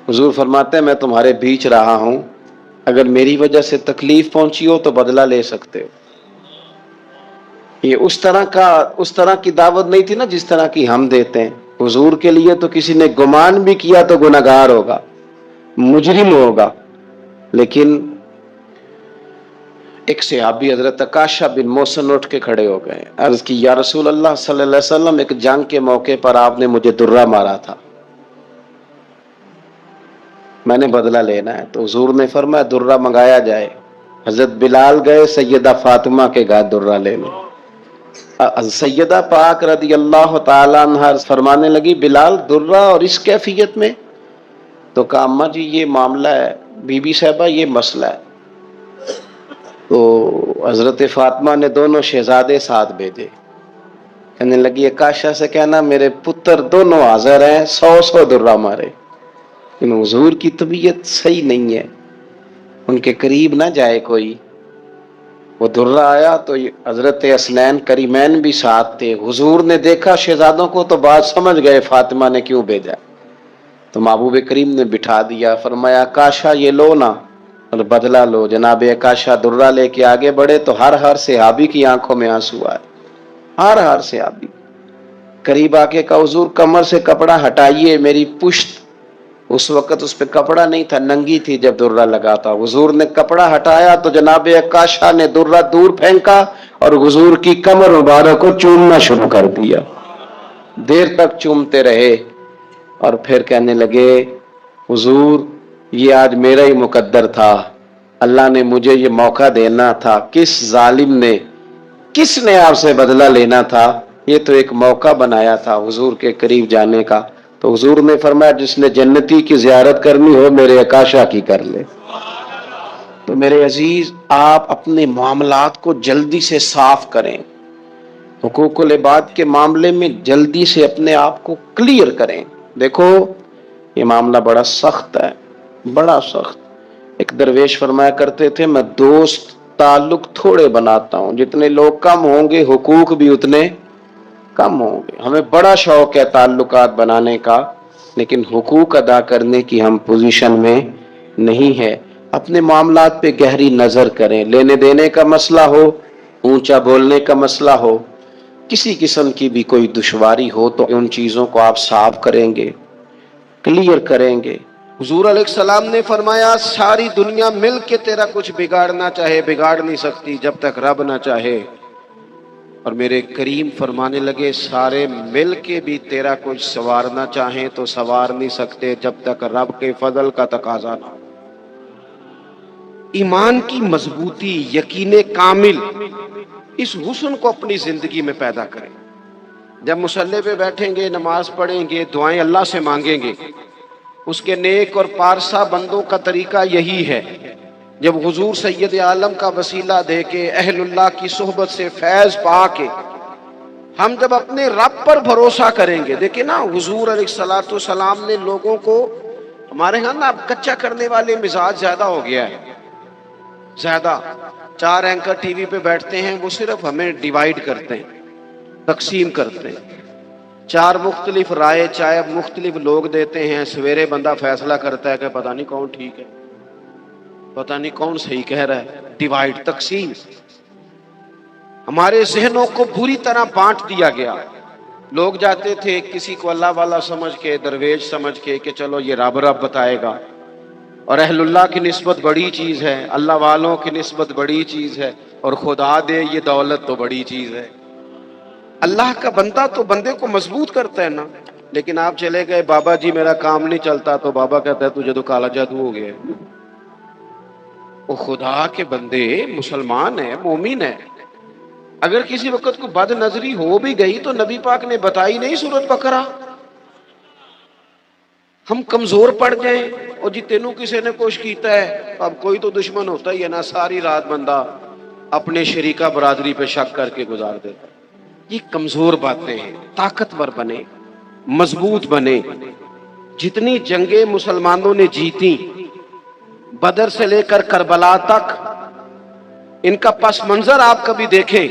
حضور فرماتے ہیں میں تمہارے بیچ رہا ہوں, اگر میری وجہ سے تکلیف پہنچی ہو تو بدلہ لے سکتے ہو. یہ اس طرح کی دعوت نہیں تھی نا جس طرح کی ہم دیتے ہیں. حضور کے لیے تو کسی نے گمان بھی کیا تو گناہگار ہوگا, مجرم ہوگا. لیکن ایک صحابی حضرت عکاشہ بن محصن اٹھ کے کھڑے ہو گئے, عرض کی یا رسول اللہ صلی اللہ علیہ وسلم ایک جنگ کے موقع پر آپ نے مجھے درہ مارا تھا, میں نے بدلہ لینا ہے. تو حضور نے فرمایا درہ منگایا جائے. حضرت بلال گئے سیدہ فاطمہ کے گھر درہ لے لو. سیدہ پاک رضی اللہ تعالی عنہا فرمانے لگی بلال درہ اور اس کیفیت میں؟ تو کہا اماں جی یہ معاملہ ہے, بی بی صاحبہ یہ مسئلہ ہے. تو حضرت فاطمہ نے دونوں شہزادے ساتھ بھیجے, کہنے لگی عکاشہ سے کہنا میرے پتر دونوں حاضر ہیں, 100 درہ مارے. لیکن حضور کی طبیعت صحیح نہیں ہے, ان کے قریب نہ جائے کوئی. وہ درہ آیا تو حضرت حسنین کریمین بھی ساتھ تھے. حضور نے دیکھا شہزادوں کو تو بات سمجھ گئے فاطمہ نے کیوں بھیجا, تو محبوب کریم نے بٹھا دیا. فرمایا عکاشہ یہ لو نا اور بدلہ لو. جناب عکاشہ درہ لے کے آگے بڑھے تو ہر صحابی کی آنکھوں میں آنسو آئے, ہر صحابی. قریب آ کے کہا حضور کمر سے کپڑا ہٹائیے, میری پشت, اس وقت اس پہ کپڑا نہیں تھا, ننگی تھی جب درہ لگا تھا. حضور نے کپڑا ہٹایا تو جناب عکاشہ نے درہ دور پھینکا اور حضور کی کمر مبارک کو چومنا شروع کر دیا. دیر تک چومتے رہے اور پھر کہنے لگے حضور یہ آج میرا ہی مقدر تھا, اللہ نے مجھے یہ موقع دینا تھا. کس ظالم نے, کس نے آپ سے بدلہ لینا تھا, یہ تو ایک موقع بنایا تھا حضور کے قریب جانے کا. تو حضور نے فرمایا جس نے جنتی کی زیارت کرنی ہو میرے عکاشہ کی کر لے. تو میرے عزیز آپ اپنے معاملات کو جلدی سے صاف کریں, حقوق العباد کے معاملے میں جلدی سے اپنے آپ کو کلیئر کریں. دیکھو یہ معاملہ بڑا سخت ہے, بڑا سخت. ایک درویش فرمایا کرتے تھے میں دوست تعلق تھوڑے بناتا ہوں, جتنے لوگ کم ہوں گے حقوق بھی اتنے کم ہوں گے. ہمیں بڑا شوق ہے تعلقات بنانے کا, لیکن حقوق ادا کرنے کی ہم پوزیشن میں نہیں ہے. اپنے معاملات پہ گہری نظر کریں. لینے دینے کا مسئلہ ہو, اونچا بولنے کا مسئلہ ہو, کسی قسم کی بھی کوئی دشواری ہو تو ان چیزوں کو آپ صاف کریں گے, کلیئر کریں گے. حضور علیہ السلام نے فرمایا ساری دنیا مل کے تیرا کچھ بگاڑنا چاہے بگاڑ نہیں سکتی جب تک رب نہ چاہے, اور میرے کریم فرمانے لگے سارے مل کے بھی تیرا کچھ سنوارنا چاہیں تو سنوار نہیں سکتے جب تک رب کے فضل کا تقاضا نہ ہو۔ ایمان کی مضبوطی، یقین کامل، اس حسن کو اپنی زندگی میں پیدا کریں۔ جب مصلی پہ بیٹھیں گے، نماز پڑھیں گے، دعائیں اللہ سے مانگیں گے، اس کے نیک اور پارسا بندوں کا طریقہ یہی ہے، جب حضور سید عالم کا وسیلہ دے کے، اہل اللہ کی صحبت سے فیض پا کے، ہم جب اپنے رب پر بھروسہ کریں گے۔ دیکھیں نا، حضور علیہ الصلوۃ والسلام نے لوگوں کو، ہمارے ہاں نا اب کچا کرنے والے مزاج زیادہ ہو گیا ہے، زیادہ۔ 4 اینکر ٹی وی پہ بیٹھتے ہیں، وہ صرف ہمیں ڈیوائیڈ کرتے ہیں، تقسیم کرتے ہیں۔ 4 مختلف رائے چاہے مختلف لوگ دیتے ہیں، سویرے بندہ فیصلہ کرتا ہے کہ پتہ نہیں کون ٹھیک ہے، پتہ نہیں کون صحیح کہہ رہا ہے۔ ڈیوائیڈ، تقسیم، ہمارے ذہنوں کو بری طرح بانٹ دیا گیا۔ لوگ جاتے تھے کسی کو اللہ والا سمجھ کے، درویش سمجھ کے کہ چلو یہ رب بتائے گا، اور اہل اللہ کی نسبت بڑی چیز ہے، اللہ والوں کی نسبت بڑی چیز ہے، اور خدا دے یہ دولت تو بڑی چیز ہے۔ اللہ کا بندہ تو بندے کو مضبوط کرتا ہے نا۔ لیکن آپ چلے گئے، بابا جی میرا کام نہیں چلتا، تو بابا کہتا ہے تجھے تو کالا جادو ہو گیا ہے۔ وہ خدا کے بندے، مسلمان ہے، مومن ہے، اگر کسی وقت کو بد نظری ہو بھی گئی تو نبی پاک نے بتائی نہیں سورۃ بقرہ۔ ہم کمزور پڑ جائیں، اور جی تینوں کسی نے کچھ کیتا ہے، اب کوئی تو دشمن ہوتا ہی ہے نا، ساری رات بندہ اپنے شریکہ برادری پہ شک کر کے گزار دیتا ہے۔ یہ کمزور باتیں ہیں۔ طاقتور بنے، مضبوط بنے۔ جتنی جنگیں مسلمانوں نے جیتی، بدر سے لے کر کربلا تک، ان کا پس منظر آپ کبھی دیکھیں۔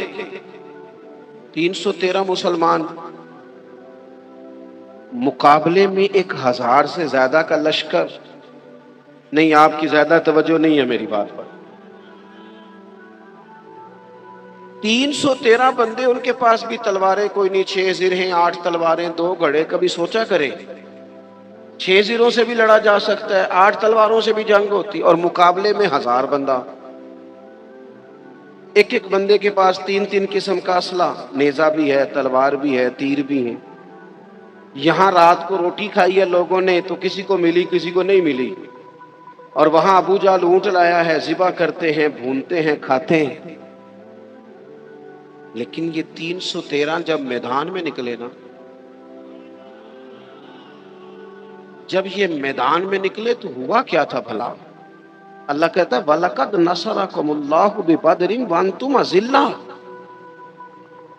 313 مسلمان مقابلے میں 1000 سے زیادہ کا لشکر۔ نہیں، آپ کی زیادہ توجہ نہیں ہے میری بات پر۔ 313 بندے، ان کے پاس بھی تلواریں کوئی نہیں، 6 زرہیں، 8 تلواریں، 2 گھڑے۔ کبھی سوچا کریں 6 زروں سے بھی لڑا جا سکتا ہے، 8 تلواروں سے بھی جنگ ہوتی، اور مقابلے میں 1000 بندہ۔ ایک ایک بندے کے پاس 3 قسم کا اسلحہ، نیزہ بھی ہے، تلوار بھی ہے، تیر بھی ہے۔ یہاں رات کو روٹی کھائی ہے لوگوں نے تو کسی کو ملی، کسی کو نہیں ملی، اور وہاں ابو جہل اونٹ لایا ہے، ذبح کرتے ہیں، بھونتے ہیں، کھاتے ہیں۔ لیکن یہ 313 جب میدان میں نکلے نا، جب یہ میدان میں نکلے تو ہوا کیا تھا بھلا؟ اللہ کہتا ہے وَلَقَدْ نَصَرَكُمُ اللَّهُ بِبَدْرٍ وَأَنْتُمْ أَذِلَّةٌ۔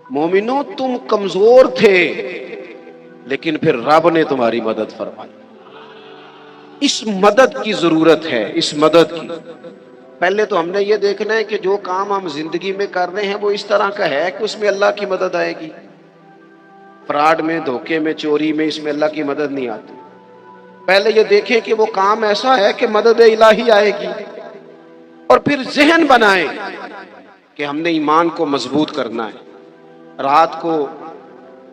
مومنوں، تم کمزور تھے، لیکن پھر رب نے تمہاری مدد فرمائی۔ اس مدد کی ضرورت ہے، اس مدد کی۔ پہلے تو ہم نے یہ دیکھنا ہے کہ جو کام ہم زندگی میں کر رہے ہیں وہ اس طرح کا ہے کہ اس میں اللہ کی مدد آئے گی۔ فراڈ میں، دھوکے میں، چوری میں، اس میں اللہ کی مدد نہیں آتی۔ پہلے یہ دیکھیں کہ وہ کام ایسا ہے کہ مدد الہی آئے گی، اور پھر ذہن بنائیں کہ ہم نے ایمان کو مضبوط کرنا ہے۔ رات کو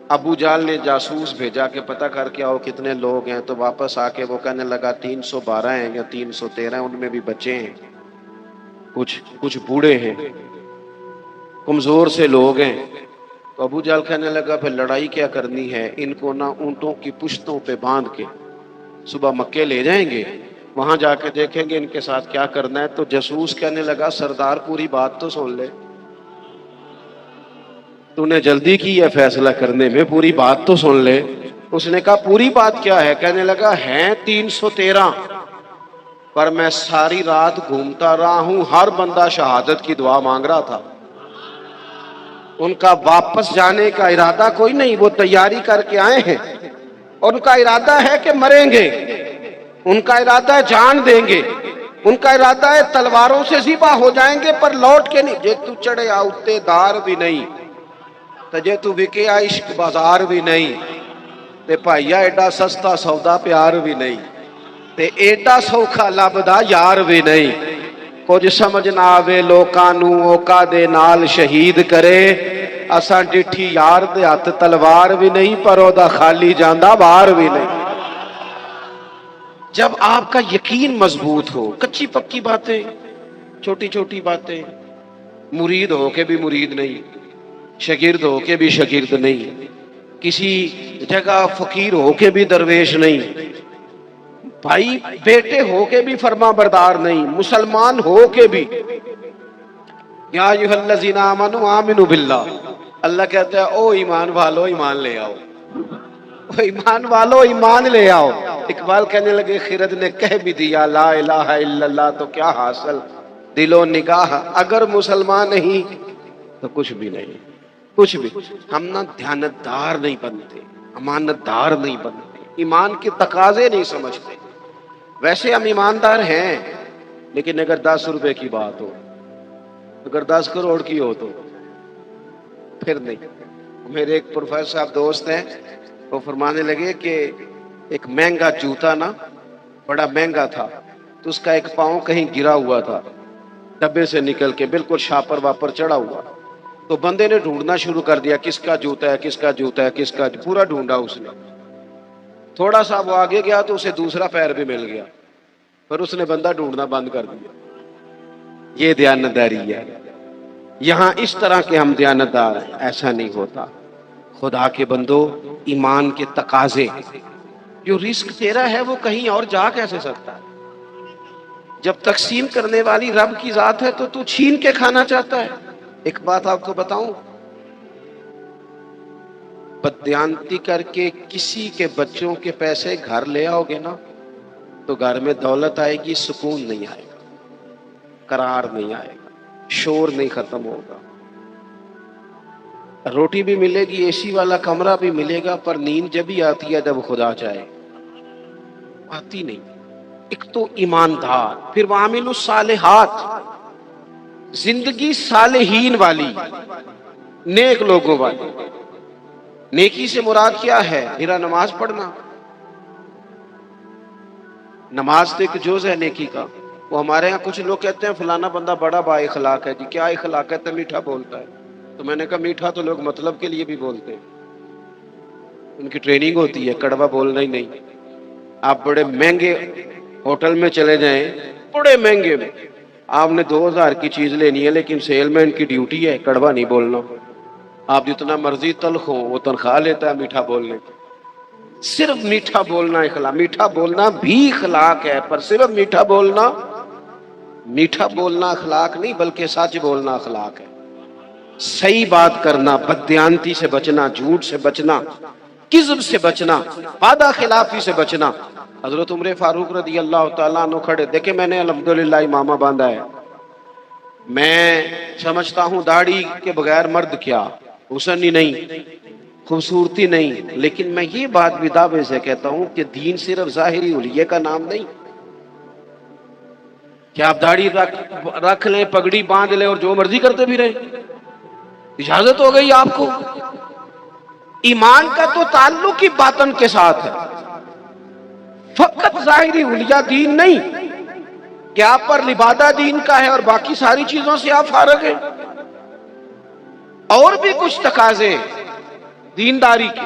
ابو جہل نے جاسوس بھیجا کہ پتہ کر کے آؤ کتنے لوگ ہیں، تو واپس آ کے وہ کہنے لگا 312 ہیں یا 313، ان میں بھی بچے ہیں، کچھ بوڑھے ہیں، کمزور سے لوگ ہیں۔ تو ابو جہل کہنے لگا پھر لڑائی کیا کرنی ہے، ان کو نہ اونٹوں کی پشتوں پہ باندھ کے صبح مکے لے جائیں گے، وہاں جا کے دیکھیں گے ان کے ساتھ کیا کرنا ہے۔ تو جاسوس کہنے لگا سردار پوری بات تو سن لے، تو نے جلدی کی ہے فیصلہ کرنے میں، پوری بات تو سن لے۔ اس نے کہا پوری بات کیا ہے؟ کہنے لگا ہیں 313، پر میں ساری رات گھومتا رہا ہوں، ہر بندہ شہادت کی دعا مانگ رہا تھا۔ ان کا واپس جانے کا ارادہ کوئی نہیں، وہ تیاری کر کے آئے ہیں، اور ان کا ارادہ ہے کہ مریں گے، ان کا ارادہ ہے جان دیں گے، ان کا ارادہ ہے تلواروں سے ذبح ہو جائیں گے پر لوٹ کے نہیں۔ جے تو چڑھے آؤتے دار بھی نہیں، تجے تو وکیا عشق بازار بھی نہیں، تے بھائیا ایڈا سستا سودا پیار بھی نہیں، تے ایڈا سوکھا لبدا یار بھی نہیں۔ کچھ سمجھ نہ آوے لوکاں نوں اوکا دے نال شہید کرے، اساں ڈٹھی یار دے ہاتھ تلوار بھی نہیں، پر او دا خالی جاندا بار بھی نہیں۔ جب آپ کا یقین مضبوط ہو، کچی پکی باتیں، چھوٹی چھوٹی باتیں، مرید ہو کے بھی مرید نہیں، شاگرد ہو کے بھی شاگرد نہیں، کسی جگہ فقیر ہو کے بھی درویش نہیں، بھائی بیٹے ہو کے بھی فرما بردار نہیں، مسلمان ہو کے بھی یا ایھا الذین آمنوا آمنوا باللہ، اللہ کہتا ہے او ایمان والو ایمان لے آؤ، او ایمان والو ایمان لے آؤ۔ اقبال کہنے لگے خرد نے کہہ بھی دیا لا الہ الا اللہ تو کیا حاصل، دل و نگاہ اگر مسلمان نہیں تو کچھ بھی نہیں، کچھ بھی۔ ہم نہ دیانتدار نہیں بنتے، امانت دار نہیں بنتے، ایمان کے تقاضے نہیں سمجھتے۔ ویسے ہم ایماندار ہیں، لیکن اگر 10 روپے کی بات ہو، اگر 10 کروڑ کی ہو تو پھر نہیں۔ میرے ایک پروفیسر صاحب دوست ہیں، وہ فرمانے لگے کہ ایک مہنگا جوتا نا، بڑا مہنگا تھا، تو اس کا ایک پاؤں کہیں گرا ہوا تھا ڈبے سے نکل کے، بالکل شاپر واپر چڑھا ہوا، تو بندے نے ڈھونڈنا شروع کر دیا کس کا جوتا ہے، کس کا جوتا ہے، کس کا، پورا ڈھونڈا اس نے۔ تھوڑا سا وہ آگے گیا تو اسے دوسرا پیر بھی مل گیا، پھر اس نے بندہ ڈھونڈنا بند کر دیا۔ یہ دیانتداری ہے۔ یہاں اس طرح کے ہم دیانتدار ہیں، ایسا نہیں ہوتا۔ خدا کے بندو، ایمان کے تقاضے، جو رزق تیرا ہے وہ کہیں اور جا کیسے سکتا ہے؟ جب تقسیم کرنے والی رب کی ذات ہے تو چھین کے کھانا چاہتا ہے۔ ایک بات آپ کو بتاؤں، بددیانتی کر کے کسی کے بچوں کے پیسے گھر لے آؤ گے نا، تو گھر میں دولت آئے گی، سکون نہیں آئے گا، قرار نہیں آئے گا، شور نہیں ختم ہوگا، روٹی بھی ملے گی، اے سی والا کمرہ بھی ملے گا، پر نیند جب ہی آتی ہے جب خدا چاہے، آتی نہیں۔ ایک تو ایماندار، پھر وعامل الصالحات، زندگی صالحین والی، نیک لوگوں والی۔ نیکی سے مراد کیا ہے؟ میرا نماز پڑھنا، نماز تو ایک جز ہے نیکی کا۔ وہ ہمارے ہاں کچھ لوگ کہتے ہیں فلانا بندہ بڑا با اخلاق ہے جی، کیا اخلاق ہے؟ تو میٹھا بولتا ہے۔ تو میں نے کہا میٹھا تو لوگ مطلب کے لیے بھی بولتے ہیں، ان کی ٹریننگ ہوتی ہے، کڑوا بولنا ہی نہیں۔ آپ بڑے مہنگے ہوٹل میں چلے جائیں، بڑے مہنگے میں، آپ نے 2000 کی چیز لینی ہے، لیکن سیل مین کی ڈیوٹی ہے کڑوا نہیں بولنا۔ آپ جتنا مرضی تلخ ہو، وہ تنخواہ لیتا ہے میٹھا بولنے کی۔ صرف میٹھا بولنا اخلاق، میٹھا بولنا بھی اخلاق ہے، پر صرف میٹھا بولنا اخلاق نہیں، بلکہ سچ بولنا اخلاق ہے۔ صحیح بات کرنا، بددیانتی سے بچنا، جھوٹ سے بچنا، کذب سے بچنا، وعدہ خلافی سے بچنا۔ حضرت عمر فاروق رضی اللہ تعالیٰ عنہ کھڑے، دیکھیں میں نے الحمدللہ امامہ باندھا ہے، میں سمجھتا ہوں داڑھی کے بغیر مرد کیا، حسن ہی نہیں، خوبصورتی نہیں، لیکن میں یہ بات بھی دعوے سے کہتا ہوں کہ دین صرف ظاہری حلیے کا نام نہیں کہ آپ داڑھی رکھ لیں، پگڑی باندھ لیں اور جو مرضی کرتے بھی رہیں، اجازت ہو گئی آپ کو۔ ایمان کا تو تعلق ہی باطن کے ساتھ ہے، فقط ظاہری حلیہ دین نہیں کہ آپ پر لبادہ دین کا ہے اور باقی ساری چیزوں سے آپ فارغ ہیں۔ اور بھی کچھ تقاضے دینداری کے۔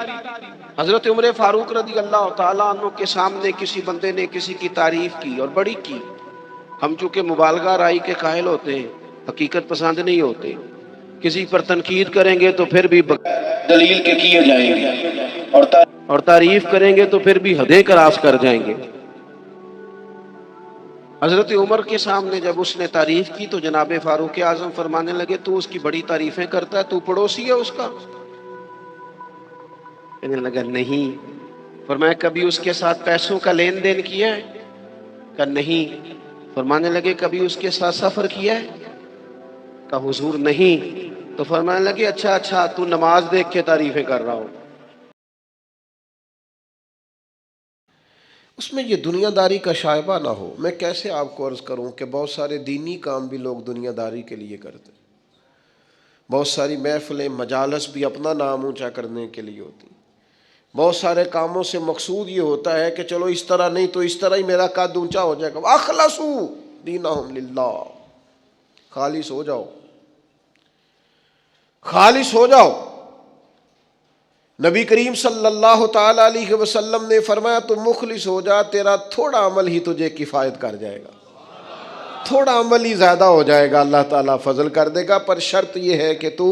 حضرت عمر فاروق رضی اللہ تعالیٰ عنہ کے سامنے کسی بندے نے کسی کی تعریف کی اور بڑی کی۔ ہم چونکہ مبالغہ رائی کے قائل ہوتے ہیں، حقیقت پسند نہیں ہوتے، کسی پر تنقید کریں گے تو پھر بھی دلیل کے کیے جائیں گے، اور تعریف کریں گے تو پھر بھی حدیں کراس کر جائیں گے۔ حضرت عمر کے سامنے جب اس نے تعریف کی تو جناب فاروق اعظم فرمانے لگے تو اس کی بڑی تعریفیں کرتا ہے، تو پڑوسی ہے اس کا؟ کہنے لگا نہیں۔ فرمایا کبھی اس کے ساتھ پیسوں کا لین دین کیا ہے؟ کہا نہیں۔ فرمانے لگے کبھی اس کے ساتھ سفر کیا ہے؟ کہا حضور نہیں۔ تو فرمانے لگے اچھا تو نماز دیکھ کے تعریفیں کر رہا ہو۔ اس میں یہ دنیا داری کا شائبہ نہ ہو۔ میں کیسے آپ کو عرض کروں کہ بہت سارے دینی کام بھی لوگ دنیا داری کے لیے کرتے ہیں، بہت ساری محفلیں مجالس بھی اپنا نام اونچا کرنے کے لیے ہوتی ہیں، بہت سارے کاموں سے مقصود یہ ہوتا ہے کہ چلو اس طرح نہیں تو اس طرح ہی میرا قد اونچا ہو جائے گا۔ اخلصوا دینہم للہ، خالص ہو جاؤ، خالص ہو جاؤ۔ نبی کریم صلی اللہ تعالی علیہ وسلم نے فرمایا تو مخلص ہو جا، تیرا تھوڑا عمل ہی تجھے کفایت کر جائے گا، تھوڑا عمل ہی زیادہ ہو جائے گا، اللہ تعالیٰ فضل کر دے گا، پر شرط یہ ہے کہ تو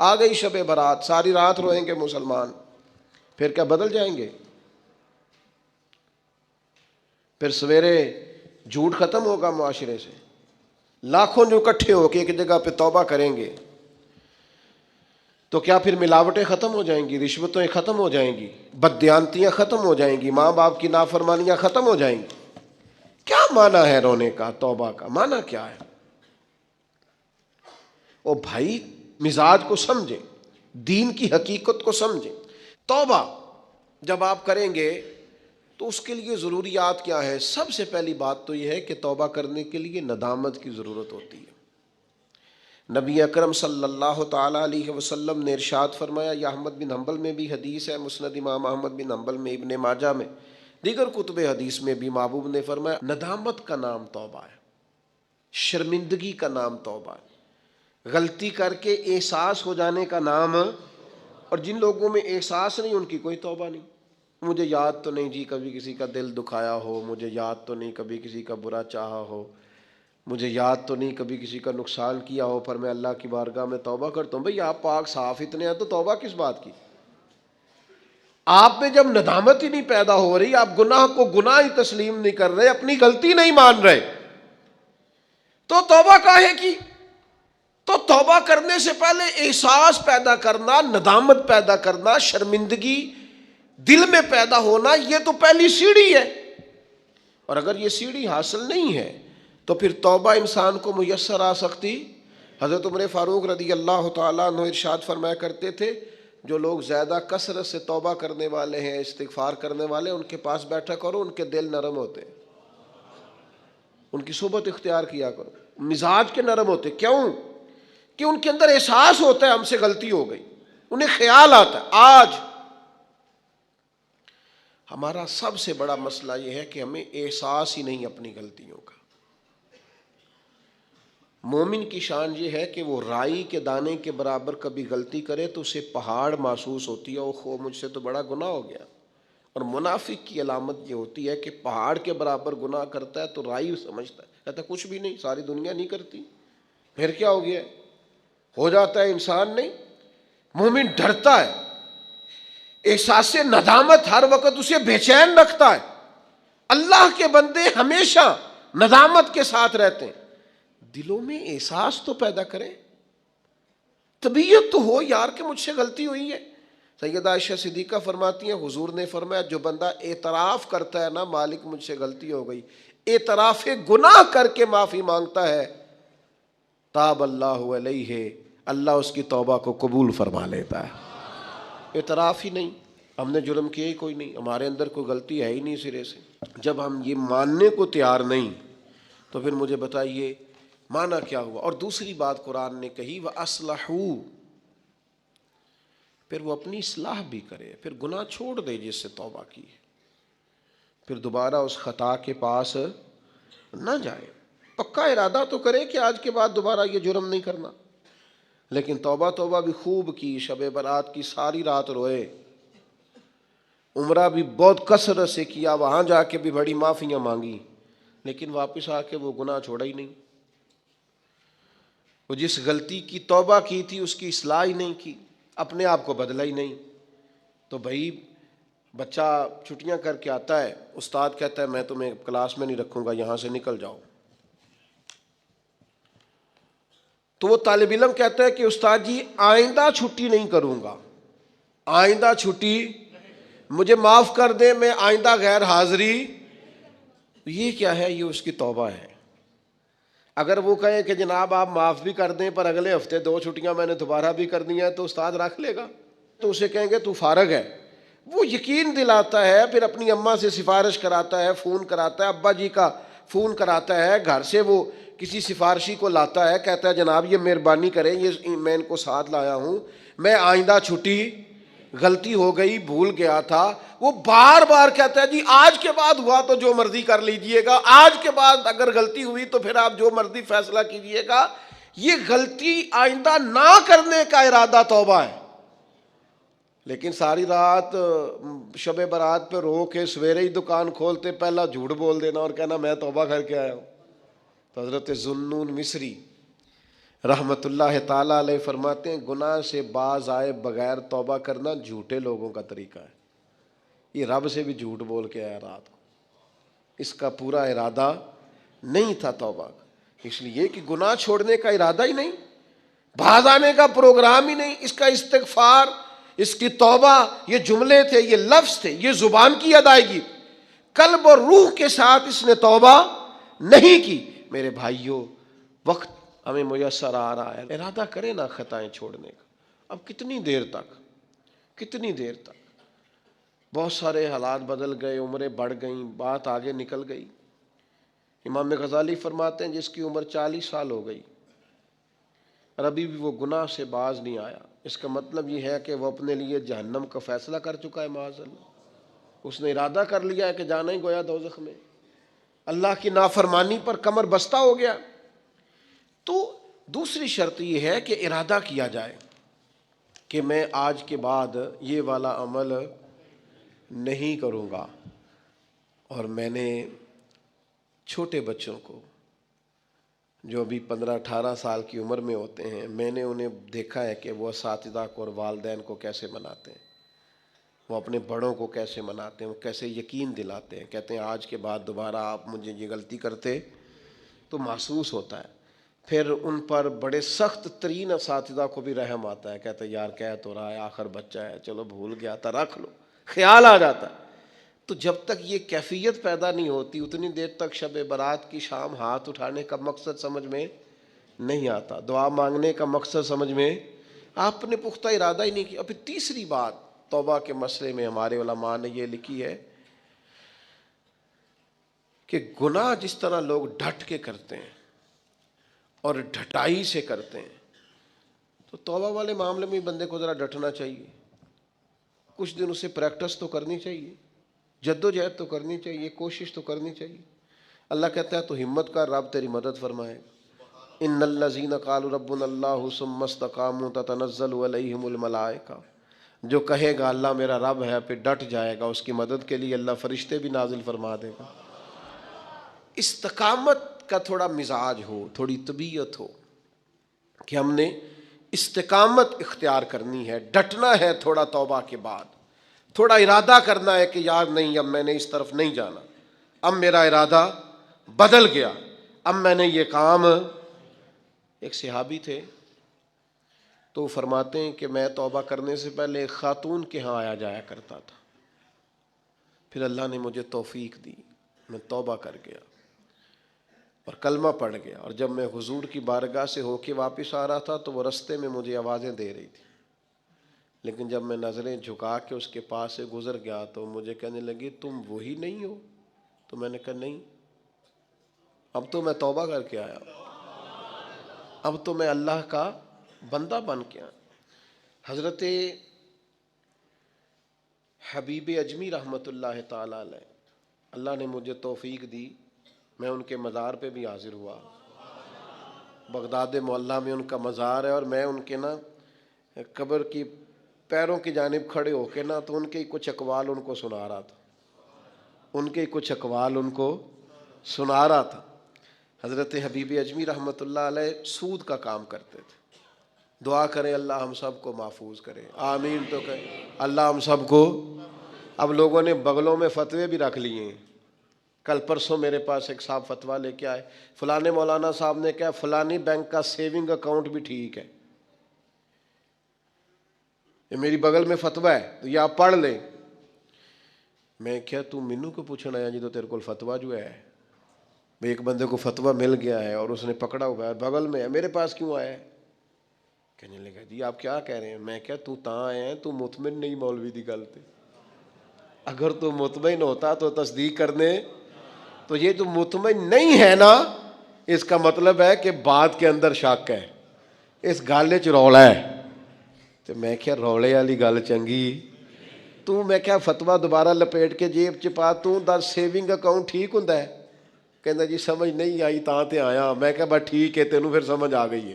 آ گئی شب برات، ساری رات روئیں گے مسلمان، پھر کیا بدل جائیں گے؟ پھر سویرے جھوٹ ختم ہوگا معاشرے سے، لاکھوں جو اکٹھے ہو کے ایک جگہ پہ توبہ کریں گے تو کیا پھر ملاوٹیں ختم ہو جائیں گی، رشوتیں ختم ہو جائیں گی، بددیانتیاں ختم ہو جائیں گی، ماں باپ کی نافرمانیاں ختم ہو جائیں گی؟ کیا معنی ہے رونے کا؟ توبہ کا معنی کیا ہے؟ او بھائی مزاج کو سمجھیں، دین کی حقیقت کو سمجھیں۔ توبہ جب آپ کریں گے تو اس کے لیے ضروریات کیا ہے؟ سب سے پہلی بات تو یہ ہے کہ توبہ کرنے کے لیے ندامت کی ضرورت ہوتی ہے۔ نبی اکرم صلی اللہ تعالی علیہ وسلم نے ارشاد فرمایا، یہ احمد بن حنبل میں بھی حدیث ہے، مسند امام احمد بن حنبل میں، ابن ماجہ میں، دیگر کتب حدیث میں بھی محبوب نے فرمایا، ندامت کا نام توبہ ہے، شرمندگی کا نام توبہ ہے، غلطی کر کے احساس ہو جانے کا نام۔ اور جن لوگوں میں احساس نہیں ان کی کوئی توبہ نہیں۔ مجھے یاد تو نہیں جی کبھی کسی کا دل دکھایا ہو، مجھے یاد تو نہیں کبھی کسی کا برا چاہا ہو، مجھے یاد تو نہیں کبھی کسی کا نقصان کیا ہو، پر میں اللہ کی بارگاہ میں توبہ کرتا ہوں۔ بھئی آپ پاک صاف اتنے ہیں تو توبہ کس بات کی؟ آپ میں جب ندامت ہی نہیں پیدا ہو رہی، آپ گناہ کو گناہ ہی تسلیم نہیں کر رہے، اپنی غلطی نہیں مان رہے، تو توبہ کاہے کی؟ تو توبہ کرنے سے پہلے احساس پیدا کرنا، ندامت پیدا کرنا، شرمندگی دل میں پیدا ہونا، یہ تو پہلی سیڑھی ہے۔ اور اگر یہ سیڑھی حاصل نہیں ہے تو پھر توبہ انسان کو میسر آ سکتی؟ حضرت عمر فاروق رضی اللہ تعالیٰ عنہ ارشاد فرمایا کرتے تھے، جو لوگ زیادہ کثرت سے توبہ کرنے والے ہیں، استغفار کرنے والے، ان کے پاس بیٹھا کرو، ان کے دل نرم ہوتے ہیں، ان کی صحبت اختیار کیا کرو، مزاج کے نرم ہوتے۔ کیوں؟ کہ ان کے اندر احساس ہوتا ہے ہم سے غلطی ہو گئی، انہیں خیال آتا ہے۔ آج ہمارا سب سے بڑا مسئلہ یہ ہے کہ ہمیں احساس ہی نہیں اپنی غلطیوں کا۔ مومن کی شان یہ ہے کہ وہ رائی کے دانے کے برابر کبھی غلطی کرے تو اسے پہاڑ محسوس ہوتی ہے، اوہ مجھ سے تو بڑا گناہ ہو گیا۔ اور منافق کی علامت یہ ہوتی ہے کہ پہاڑ کے برابر گناہ کرتا ہے تو رائی سمجھتا ہے، کہتا ہے کچھ بھی نہیں، ساری دنیا نہیں کرتی، پھر کیا ہو گیا؟ ہو جاتا ہے انسان نہیں۔ مومن ڈرتا ہے، احساس ندامت ہر وقت اسے بے چین رکھتا ہے۔ اللہ کے بندے ہمیشہ ندامت کے ساتھ رہتے ہیں۔ دلوں میں احساس تو پیدا کریں، طبیعت تو ہو یار کہ مجھ سے غلطی ہوئی ہے۔ سیدہ عائشہ صدیقہ فرماتی ہیں، حضور نے فرمایا جو بندہ اعتراف کرتا ہے نا، مالک مجھ سے غلطی ہو گئی، اعتراف گناہ کر کے معافی مانگتا ہے، تاب اللہ علیہ، اللہ اس کی توبہ کو قبول فرما لیتا ہے۔ اعتراف ہی نہیں، ہم نے جرم کیا ہی کوئی نہیں، ہمارے اندر کوئی غلطی ہے ہی نہیں سرے سے۔ جب ہم یہ ماننے کو تیار نہیں تو پھر مجھے بتائیے معنی کیا ہوا؟ اور دوسری بات قرآن نے کہی، وَأَصْلَحُوا، پھر وہ اپنی اصلاح بھی کرے، پھر گناہ چھوڑ دے جس سے توبہ کی ہے، پھر دوبارہ اس خطا کے پاس نہ جائے، پکا ارادہ تو کرے کہ آج کے بعد دوبارہ یہ جرم نہیں کرنا، لیکن توبہ بھی خوب کی، شب برات کی ساری رات روئے، عمرہ بھی بہت کثرت سے کیا، وہاں جا کے بھی بڑی معافیاں مانگی، لیکن واپس آ کے وہ گناہ چھوڑا ہی نہیں۔ وہ جس غلطی کی توبہ کی تھی اس کی اصلاح ہی نہیں کی، اپنے آپ کو بدلا ہی نہیں۔ تو بھائی بچہ چھٹیاں کر کے آتا ہے، استاد کہتا ہے میں تمہیں کلاس میں نہیں رکھوں گا، یہاں سے نکل جاؤ، تو وہ طالب علم کہتا ہے کہ استاد جی آئندہ چھٹی نہیں کروں گا، آئندہ چھٹی مجھے معاف کر دیں، میں آئندہ غیر حاضری۔ یہ کیا ہے؟ یہ اس کی توبہ ہے۔ اگر وہ کہے کہ جناب آپ معاف بھی کر دیں پر اگلے ہفتے 2 چھٹیاں میں نے دوبارہ بھی کرنی ہے، تو استاد رکھ لے گا؟ تو اسے کہیں گے تو فارغ ہے۔ وہ یقین دلاتا ہے، پھر اپنی اماں سے سفارش کراتا ہے، فون کراتا ہے، ابا جی کا فون کراتا ہے، گھر سے وہ کسی سفارشی کو لاتا ہے، کہتا ہے جناب یہ مہربانی کریں، یہ میں ان کو ساتھ لایا ہوں، میں آئندہ چھٹی غلطی ہو گئی، بھول گیا تھا۔ وہ بار بار کہتا ہے جی آج کے بعد ہوا تو جو مرضی کر لیجئے گا، آج کے بعد اگر غلطی ہوئی تو پھر آپ جو مرضی فیصلہ کیجئے گا۔ یہ غلطی آئندہ نہ کرنے کا ارادہ توبہ ہے۔ لیکن ساری رات شب برات پہ رو کے سویرے ہی دکان کھولتے پہلا جھوٹ بول دینا اور کہنا میں توبہ کر کے آیا ہوں۔ تو حضرت ذو النون مصری رحمت اللہ تعالیٰ علیہ فرماتے ہیں گناہ سے باز آئے بغیر توبہ کرنا جھوٹے لوگوں کا طریقہ ہے. یہ رب سے بھی جھوٹ بول کے آیا رات کو, اس کا پورا ارادہ نہیں تھا توبہ کا, اس لیے کہ گناہ چھوڑنے کا ارادہ ہی نہیں, باز آنے کا پروگرام ہی نہیں. اس کا استغفار, اس کی توبہ, یہ جملے تھے, یہ لفظ تھے, یہ زبان کی ادائیگی, قلب اور روح کے ساتھ اس نے توبہ نہیں کی. میرے بھائیوں, وقت ہمیں میسر آ رہا ہے, ارادہ کریں نا خطائیں چھوڑنے کا. اب کتنی دیر تک بہت سارے حالات بدل گئے, عمریں بڑھ گئیں, بات آگے نکل گئی. امام غزالی فرماتے ہیں جس کی عمر 40 سال ہو گئی اور ابھی بھی وہ گناہ سے باز نہیں آیا, اس کا مطلب یہ ہے کہ وہ اپنے لیے جہنم کا فیصلہ کر چکا ہے. معاذ اللہ, اس نے ارادہ کر لیا ہے کہ جانا ہی گویا دوزخ میں, اللہ کی نافرمانی پر کمر بستہ ہو گیا. تو دوسری شرط یہ ہے کہ ارادہ کیا جائے کہ میں آج کے بعد یہ والا عمل نہیں کروں گا. اور میں نے چھوٹے بچوں کو جو ابھی 15-18 سال کی عمر میں ہوتے ہیں, میں نے انہیں دیکھا ہے کہ وہ اساتذہ کو اور والدین کو کیسے مناتے ہیں, وہ اپنے بڑوں کو کیسے مناتے ہیں, وہ کیسے یقین دلاتے ہیں. کہتے ہیں آج کے بعد دوبارہ آپ مجھے یہ غلطی کرتے تو محسوس ہوتا ہے. پھر ان پر بڑے سخت ترین اساتذہ کو بھی رحم آتا ہے, کہتے ہیں یار کہہ تو رہا ہے, آخر بچہ ہے, چلو بھول گیا تھا, رکھ لو, خیال آ جاتا ہے. تو جب تک یہ کیفیت پیدا نہیں ہوتی اتنی دیر تک شب برات کی شام ہاتھ اٹھانے کا مقصد سمجھ میں نہیں آتا, دعا مانگنے کا مقصد سمجھ میں, آپ نے پختہ ارادہ ہی نہیں کیا. پھر تیسری بات توبہ کے مسئلے میں ہمارے علماء نے یہ لکھی ہے کہ گناہ جس طرح لوگ ڈٹ کے کرتے ہیں اور ڈھٹائی سے کرتے ہیں, تو توبہ والے معاملے میں بندے کو ذرا ڈٹنا چاہیے. کچھ دن اسے پریکٹس تو کرنی چاہیے, جد و جہد تو کرنی چاہیے, کوشش تو کرنی چاہیے. اللہ کہتا ہے تو ہمت کر, رب تیری مدد فرمائے. ان الذین قالوا ربنا اللہ ثم استقاموا تتنزل علیہم الملائکہ, جو کہے گا اللہ میرا رب ہے پھر ڈٹ جائے گا, اس کی مدد کے لیے اللہ فرشتے بھی نازل فرما دے گا. استقامت کا تھوڑا مزاج ہو, تھوڑی طبیعت ہو کہ ہم نے استقامت اختیار کرنی ہے, ڈٹنا ہے. تھوڑا توبہ کے بعد تھوڑا ارادہ کرنا ہے کہ یار نہیں, اب میں نے اس طرف نہیں جانا, اب میرا ارادہ بدل گیا, اب میں نے یہ کام. ایک صحابی تھے تو فرماتے ہیں کہ میں توبہ کرنے سے پہلے ایک خاتون کے ہاں آیا جایا کرتا تھا, پھر اللہ نے مجھے توفیق دی, میں توبہ کر گیا اور کلمہ پڑھ گیا, اور جب میں حضور کی بارگاہ سے ہو کے واپس آ رہا تھا تو وہ رستے میں مجھے آوازیں دے رہی تھی, لیکن جب میں نظریں جھکا کے اس کے پاس سے گزر گیا تو مجھے کہنے لگی تم وہی نہیں ہو. تو میں نے کہا نہیں, اب تو میں توبہ کر کے آیا, اب تو میں اللہ کا بندہ بن کے آیا. حضرت حبیب اجمی رحمت اللہ تعالی علیہ, اللہ نے مجھے توفیق دی, میں ان کے مزار پہ بھی حاضر ہوا. بغداد معلیٰ میں ان کا مزار ہے, اور میں ان کے نا قبر کی پیروں کی جانب کھڑے ہو کے نا تو ان کے کچھ اقوال ان کو سنا رہا تھا, حضرت حبیب اجمی رحمۃ اللہ علیہ سود کا کام کرتے تھے. دعا کریں اللہ ہم سب کو محفوظ کرے, آمین تو کہیں اللہ ہم سب کو. اب لوگوں نے بغلوں میں فتوے بھی رکھ لیے ہیں. کل پرسوں میرے پاس ایک صاحب فتویٰ لے کے آئے, فلانے مولانا صاحب نے کہا فلانی بینک کا سیونگ اکاؤنٹ بھی ٹھیک ہے, یہ میری بغل میں فتویٰ ہے تو یہ آپ پڑھ لیں. میں کیا تو مینو کو پوچھنا آیا جی, تو تیرے کو فتویٰ جو ہے, ایک بندے کو فتویٰ مل گیا ہے اور اس نے پکڑا ہوا ہے, بغل میں ہے, میرے پاس کیوں آیا ہے؟ کہنے لگا جی آپ کیا کہہ رہے ہیں؟ میں کیا تو تاں آئے ہیں, تو مطمئن نہیں مولوی دی گل تے, اگر تو مطمئن ہوتا تو تصدیق کرنے. تو یہ تو مطمئن نہیں ہے نا, اس کا مطلب ہے کہ بات کے اندر شک ہے, اس گل چ رولا ہے. تو میں کیا رولے والی گل چنگی, تو میں کیا فتویٰ دوبارہ لپیٹ کے جیب چ پا, تو دا سیونگ اکاؤنٹ ٹھیک ہوندا ہے؟ کہندا جی سمجھ نہیں آئی تاں تے آیا. میں کہا بس ٹھیک ہے, تینوں پھر سمجھ آ گئی ہے.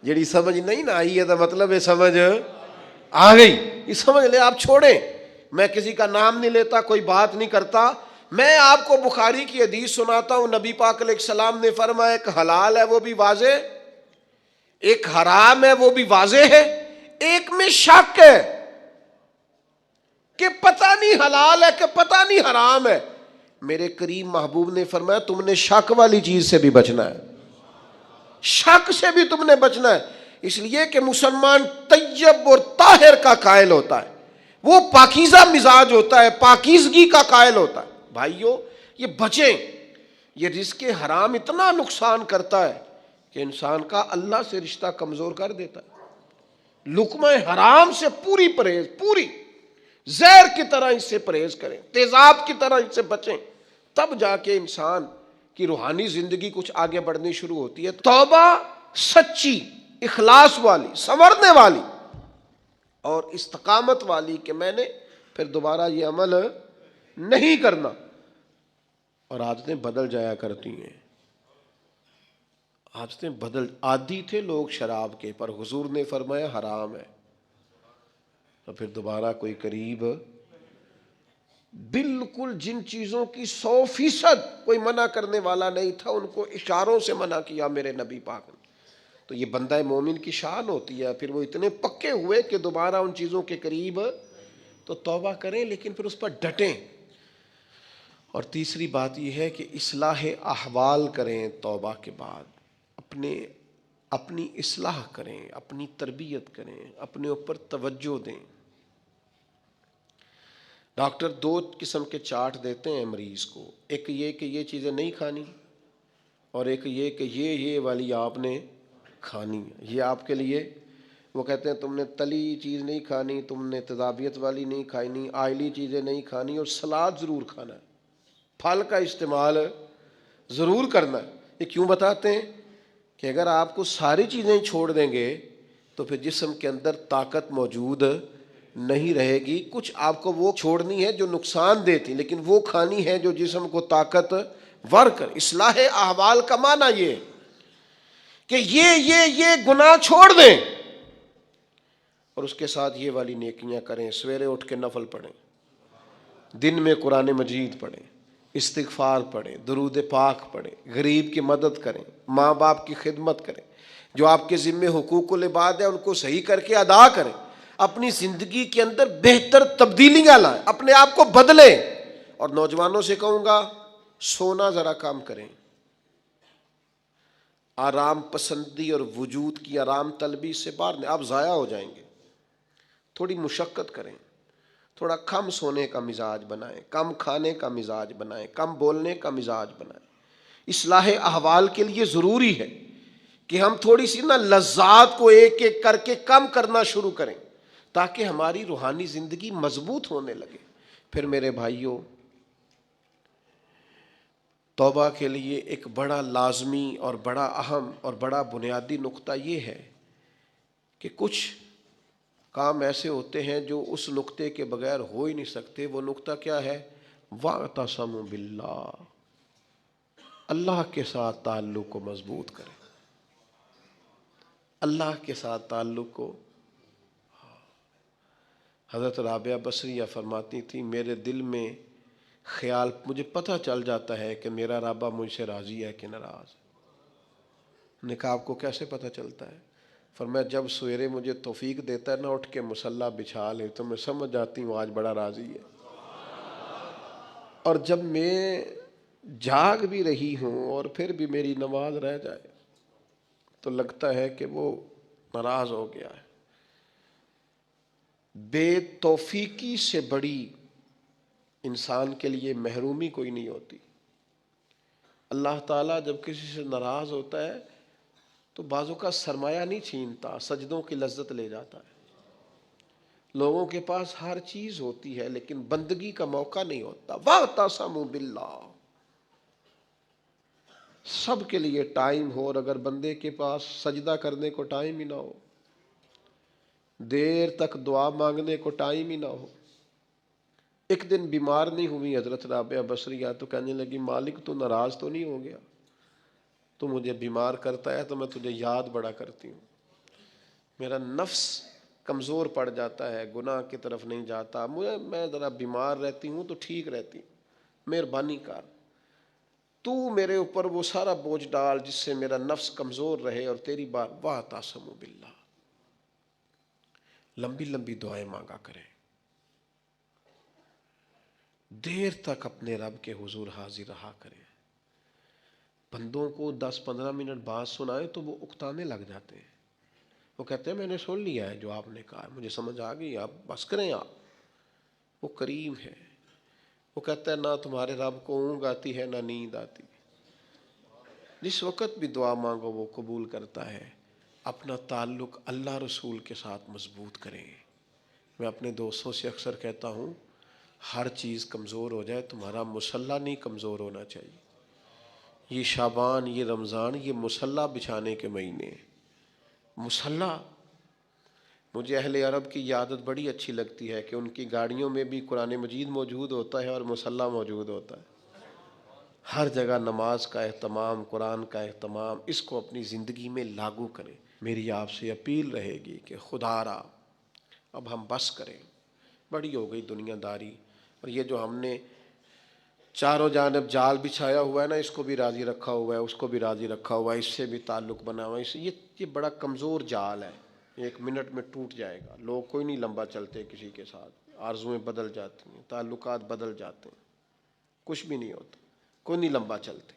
جیڑی سمجھ نہیں نہ آئی ہے دا مطلب ہے سمجھ آ گئی, یہ سمجھ لے. آپ چھوڑیں, میں کسی کا نام نہیں لیتا, کوئی بات نہیں کرتا. میں آپ کو بخاری کی حدیث سناتا ہوں, نبی پاک علیہ السلام نے فرمایا ایک حلال ہے وہ بھی واضح, ایک حرام ہے وہ بھی واضح ہے، ایک میں شک ہے کہ پتہ نہیں حلال ہے کہ پتہ نہیں حرام ہے۔ میرے کریم محبوب نے فرمایا تم نے شک والی چیز سے بھی بچنا ہے، شک سے بھی تم نے بچنا ہے، اس لیے کہ مسلمان طیب اور طاہر کا قائل ہوتا ہے، وہ پاکیزہ مزاج ہوتا ہے، پاکیزگی کا قائل ہوتا ہے۔ بھائیو یہ بچیں، یہ رزق حرام اتنا نقصان کرتا ہے کہ انسان کا اللہ سے رشتہ کمزور کر دیتا ہے۔ لقمہ حرام سے پوری پرہیز، پوری زہر کی طرح اس سے پرہیز کریں، تیزاب کی طرح اس سے بچیں، تب جا کے انسان کی روحانی زندگی کچھ آگے بڑھنی شروع ہوتی ہے۔ توبہ سچی، اخلاص والی، سنورنے والی اور استقامت والی کہ میں نے پھر دوبارہ یہ عمل نہیں کرنا، اور عادتیں بدل جایا کرتی ہیں، عادتیں بدل، عادی تھے لوگ شراب کے، پر حضور نے فرمایا حرام ہے، تو پھر دوبارہ کوئی قریب، بالکل جن چیزوں کی 100% کوئی منع کرنے والا نہیں تھا ان کو اشاروں سے منع کیا میرے نبی پاک نے۔ تو یہ بندہ مومن کی شان ہوتی ہے، پھر وہ اتنے پکے ہوئے کہ دوبارہ ان چیزوں کے قریب تو توبہ کریں، لیکن پھر اس پر ڈٹیں۔ اور تیسری بات یہ ہے کہ اصلاح احوال کریں، توبہ کے بعد اپنی اصلاح کریں، اپنی تربیت کریں، اپنے اوپر توجہ دیں۔ ڈاکٹر 2 قسم کے چارٹ دیتے ہیں مریض کو، ایک یہ کہ یہ چیزیں نہیں کھانی، اور ایک یہ کہ یہ والی آپ نے کھانی ہے، یہ آپ کے لیے، وہ کہتے ہیں تم نے تلی چیز نہیں کھانی، تم نے تیزابیت والی نہیں کھانی، آئلی چیزیں نہیں کھانی، اور سلاد ضرور کھانا ہے، پھل کا استعمال ضرور کرنا ہے۔ یہ کیوں بتاتے ہیں کہ اگر آپ کو ساری چیزیں چھوڑ دیں گے تو پھر جسم کے اندر طاقت موجود نہیں رہے گی، کچھ آپ کو وہ چھوڑنی ہے جو نقصان دیتی، لیکن وہ کھانی ہے جو جسم کو طاقت ور کر۔ اصلاح احوال کا معنی یہ کہ یہ گناہ چھوڑ دیں اور اس کے ساتھ یہ والی نیکیاں کریں، سویرے اٹھ کے نفل پڑھیں، دن میں قرآن مجید پڑھیں، استغفار پڑھیں، درود پاک پڑھیں، غریب کی مدد کریں، ماں باپ کی خدمت کریں، جو آپ کے ذمے حقوق العباد ہیں ان کو صحیح کر کے ادا کریں، اپنی زندگی کے اندر بہتر تبدیلیاں لائیں، اپنے آپ کو بدلیں۔ اور نوجوانوں سے کہوں گا سونا ذرا کم کریں، آرام پسندی اور وجود کی آرام طلبی سے باہر نہیں، آپ ضائع ہو جائیں گے۔ تھوڑی مشقت کریں، تھوڑا کم سونے کا مزاج بنائیں، کم کھانے کا مزاج بنائیں، کم بولنے کا مزاج بنائیں۔ اصلاح احوال کے لیے ضروری ہے کہ ہم تھوڑی سی لذات کو ایک ایک کر کے کم کرنا شروع کریں تاکہ ہماری روحانی زندگی مضبوط ہونے لگے۔ پھر میرے بھائیوں، توبہ کے لیے ایک بڑا لازمی اور بڑا اہم اور بڑا بنیادی نقطہ یہ ہے کہ کچھ کام ایسے ہوتے ہیں جو اس نقطے کے بغیر ہو ہی نہیں سکتے۔ وہ نقطہ کیا ہے؟ وَاعْتَصَمُوا بِاللَّهِ، اللہ کے ساتھ تعلق کو مضبوط کریں، اللہ کے ساتھ تعلق کو۔ حضرت رابعہ بصریہ فرماتی تھی میرے دل میں خیال، مجھے پتہ چل جاتا ہے کہ میرا رابعہ مجھ سے راضی ہے کہ ناراض۔ نے کہا آپ کو کیسے پتہ چلتا ہے؟ فرمایا جب سویرے مجھے توفیق دیتا ہے نا اٹھ کے مصلی بچھا لے تو میں سمجھ جاتی ہوں آج بڑا راضی ہے، اور جب میں جاگ بھی رہی ہوں اور پھر بھی میری نماز رہ جائے تو لگتا ہے کہ وہ ناراض ہو گیا ہے۔ بے توفیقی سے بڑی انسان کے لیے محرومی کوئی نہیں ہوتی۔ اللہ تعالیٰ جب کسی سے ناراض ہوتا ہے تو بعضوں کا سرمایہ نہیں چھینتا، سجدوں کی لذت لے جاتا ہے۔ لوگوں کے پاس ہر چیز ہوتی ہے لیکن بندگی کا موقع نہیں ہوتا۔ وَاعْتَصَمُوا بِاللَّهِ، سب کے لیے ٹائم ہو، اور اگر بندے کے پاس سجدہ کرنے کو ٹائم ہی نہ ہو، دیر تک دعا مانگنے کو ٹائم ہی نہ ہو۔ ایک دن بیمار نہیں ہوئی حضرت رابعہ بصریہ تو کہنے لگی مالک تو ناراض تو نہیں ہو گیا؟ تو مجھے بیمار کرتا ہے تو میں تجھے یاد بڑا کرتی ہوں، میرا نفس کمزور پڑ جاتا ہے، گناہ کی طرف نہیں جاتا، میں ذرا بیمار رہتی ہوں تو ٹھیک رہتی ہوں، مہربانی کر۔ تو میرے اوپر وہ سارا بوجھ ڈال جس سے میرا نفس کمزور رہے اور تیری بات واعتصموا باللہ. لمبی لمبی دعائیں مانگا کریں، دیر تک اپنے رب کے حضور حاضر رہا کریں. بندوں کو 10-15 منٹ بات سنائے تو وہ اکتانے لگ جاتے ہیں. وہ کہتے ہیں میں نے سن لیا ہے جو آپ نے کہا، مجھے سمجھ آ گئی، آپ بس کریں. آپ وہ کریم ہے. وہ کہتا ہے نہ تمہارے رب کو اونگ آتی ہے نہ نیند آتی. جس وقت بھی دعا مانگو وہ قبول کرتا ہے. اپنا تعلق اللہ رسول کے ساتھ مضبوط کریں. میں اپنے دوستوں سے اکثر کہتا ہوں ہر چیز کمزور ہو جائے، تمہارا مصلی نہیں کمزور ہونا چاہیے. یہ شعبان، یہ رمضان، یہ مصلی بچھانے کے مہینے ہیں. مصلی، مجھے اہل عرب کی یہ عادت بڑی اچھی لگتی ہے کہ ان کی گاڑیوں میں بھی قرآن مجید موجود ہوتا ہے اور مصلی موجود ہوتا ہے. ہر جگہ نماز کا اہتمام، قرآن کا اہتمام، اس کو اپنی زندگی میں لاگو کریں. میری آپ سے اپیل رہے گی کہ خدا را اب ہم بس کریں، بڑی ہو گئی دنیا داری. اور یہ جو ہم نے چاروں جانب جال بچھایا ہوا ہے نا، اس کو بھی راضی رکھا ہوا ہے، اس کو بھی راضی رکھا ہوا ہے، اس سے بھی تعلق بنا ہوا ہے. یہ بڑا کمزور جال ہے، 1 منٹ میں ٹوٹ جائے گا. لوگ کوئی نہیں لمبا چلتے کسی کے ساتھ، آرزویں بدل جاتی ہیں، تعلقات بدل جاتے ہیں، کچھ بھی نہیں ہوتا، کوئی نہیں لمبا چلتے.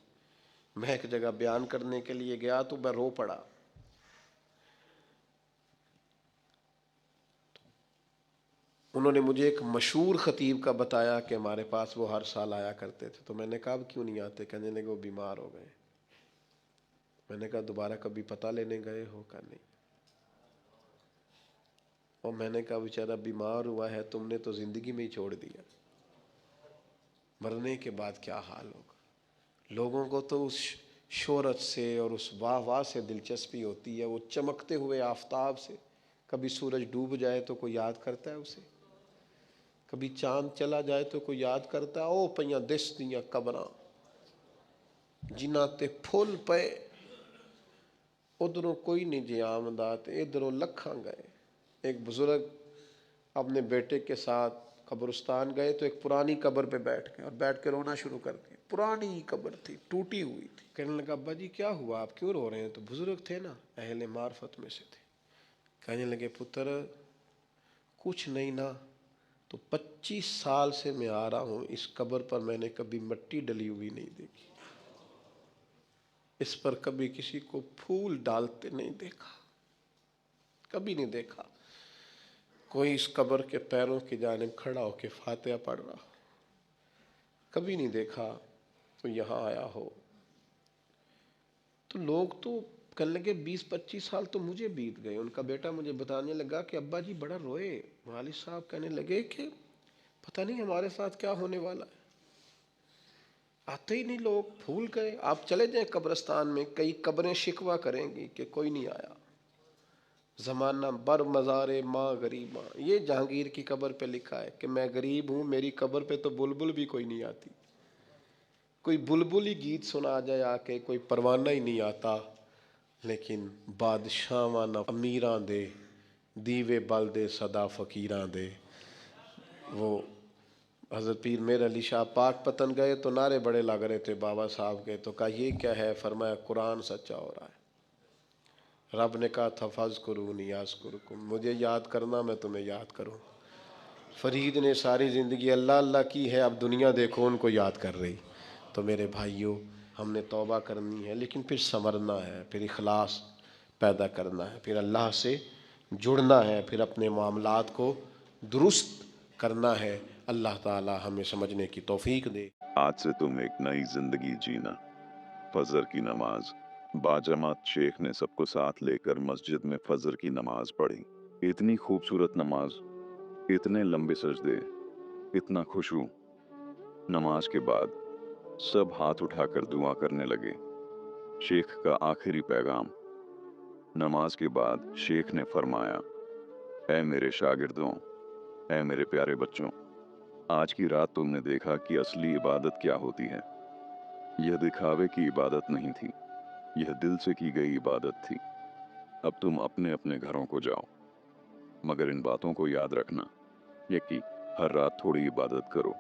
میں ایک جگہ بیان کرنے کے لیے گیا تو میں رو پڑا. انہوں نے مجھے ایک مشہور خطیب کا بتایا کہ ہمارے پاس وہ ہر سال آیا کرتے تھے. تو میں نے کہا اب کیوں نہیں آتے؟ کہنے لگے وہ بیمار ہو گئے. میں نے کہا دوبارہ کبھی پتہ لینے گئے ہو؟ کہا نہیں. اور میں نے کہا بیچارہ بیمار ہوا ہے، تم نے تو زندگی میں ہی چھوڑ دیا، مرنے کے بعد کیا حال ہوگا. لوگوں کو تو اس شہرت سے اور اس واہ واہ سے دلچسپی ہوتی ہے، وہ چمکتے ہوئے آفتاب سے. کبھی سورج ڈوب جائے تو کوئی یاد کرتا ہے اسے، کبھی چاند چلا جائے تو کوئی یاد کرتا ہے. او پیاں دس دیاں قبراں جنہاں تے پھول پے، ادھروں کوئی نہیں جی آمدات، ادھروں لکھاں گئے. ایک بزرگ اپنے بیٹے کے ساتھ قبرستان گئے تو ایک پرانی قبر پہ بیٹھ گئے اور بیٹھ کے رونا شروع کر دیا. پرانی قبر تھی، ٹوٹی ہوئی تھی. کہنے لگا ابا جی کیا ہوا، آپ کیوں رو رہے ہیں؟ تو بزرگ تھے نا، اہل معرفت میں سے تھے. کہنے لگے پتر کچھ نہیں نا، تو 25 سال سے میں آ رہا ہوں، اس قبر پر میں نے کبھی مٹی ڈلی ہوئی نہیں دیکھی، اس پر کبھی کسی کو پھول ڈالتے نہیں دیکھا، کبھی نہیں دیکھا کوئی اس قبر کے پیروں کی جانب کھڑا ہو کے فاتحہ پڑھ رہا، کبھی نہیں دیکھا تو یہاں آیا ہو. تو لوگ تو کہنے لگے 20-25 سال تو مجھے بیت گئے. ان کا بیٹا مجھے بتانے لگا کہ ابا جی بڑا روئے. والد صاحب کہنے لگے کہ پتہ نہیں ہمارے ساتھ کیا ہونے والا ہے، آتے ہی نہیں لوگ، بھول گئے. آپ چلے جائیں قبرستان میں، کئی قبریں شکوہ کریں گی کہ کوئی نہیں آیا. زمانہ بر مزار ماں غریباں، یہ جہانگیر کی قبر پہ لکھا ہے کہ میں غریب ہوں، میری قبر پہ تو بلبل بھی کوئی نہیں آتی. کوئی بلبل ہی گیت سنا جائے آ کے، کوئی پروانہ ہی نہیں آتا. لیکن بادشاہاں نہ امیراں دے، دیوے بل دے صدا فقیراں دے. وہ حضرت پیر میر علی شاہ پاک پتن گئے تو نعرے بڑے لگ رہے تھے بابا صاحب کے. تو کہا یہ کیا ہے؟ فرمایا قرآن سچا ہو رہا ہے. رب نے کہا تھا فاذکرونی اذکرکم، مجھے یاد کرنا میں تمہیں یاد کروں. فرید نے ساری زندگی اللہ اللہ کی ہے، اب دنیا دیکھو ان کو یاد کر رہی. تو میرے بھائیوں ہم نے توبہ کرنی ہے، لیکن پھر سنورنا ہے، پھر اخلاص پیدا کرنا ہے، پھر اللہ سے جڑنا ہے، پھر اپنے معاملات کو درست کرنا ہے. اللہ تعالی ہمیں سمجھنے کی توفیق دے. آج سے تم ایک نئی زندگی جینا. فجر کی نماز. باجماعت شیخ نے سب کو ساتھ لے کر مسجد میں فجر کی نماز پڑھی. اتنی خوبصورت نماز، اتنے لمبے سجدے، اتنا خشوع. نماز کے بعد سب ہاتھ اٹھا کر دعا کرنے لگے. شیخ کا آخری پیغام. نماز کے بعد شیخ نے فرمایا، اے میرے شاگردوں، اے میرے پیارے بچوں، آج کی رات تم نے دیکھا کہ اصلی عبادت کیا ہوتی ہے. یہ دکھاوے کی عبادت نہیں تھی، یہ دل سے کی گئی عبادت تھی. اب تم اپنے اپنے گھروں کو جاؤ، مگر ان باتوں کو یاد رکھنا، یہ کہ ہر رات تھوڑی عبادت کرو،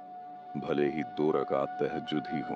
بھلے ہی 2 رکعت تہجد ہی ہو.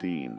3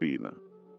4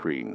3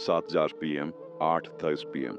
7:04 PM 8:30 PM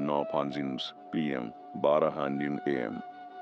9:05 PM 12:00 AM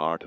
8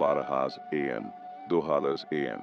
12 AM 2 AM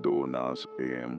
2 AM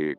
1,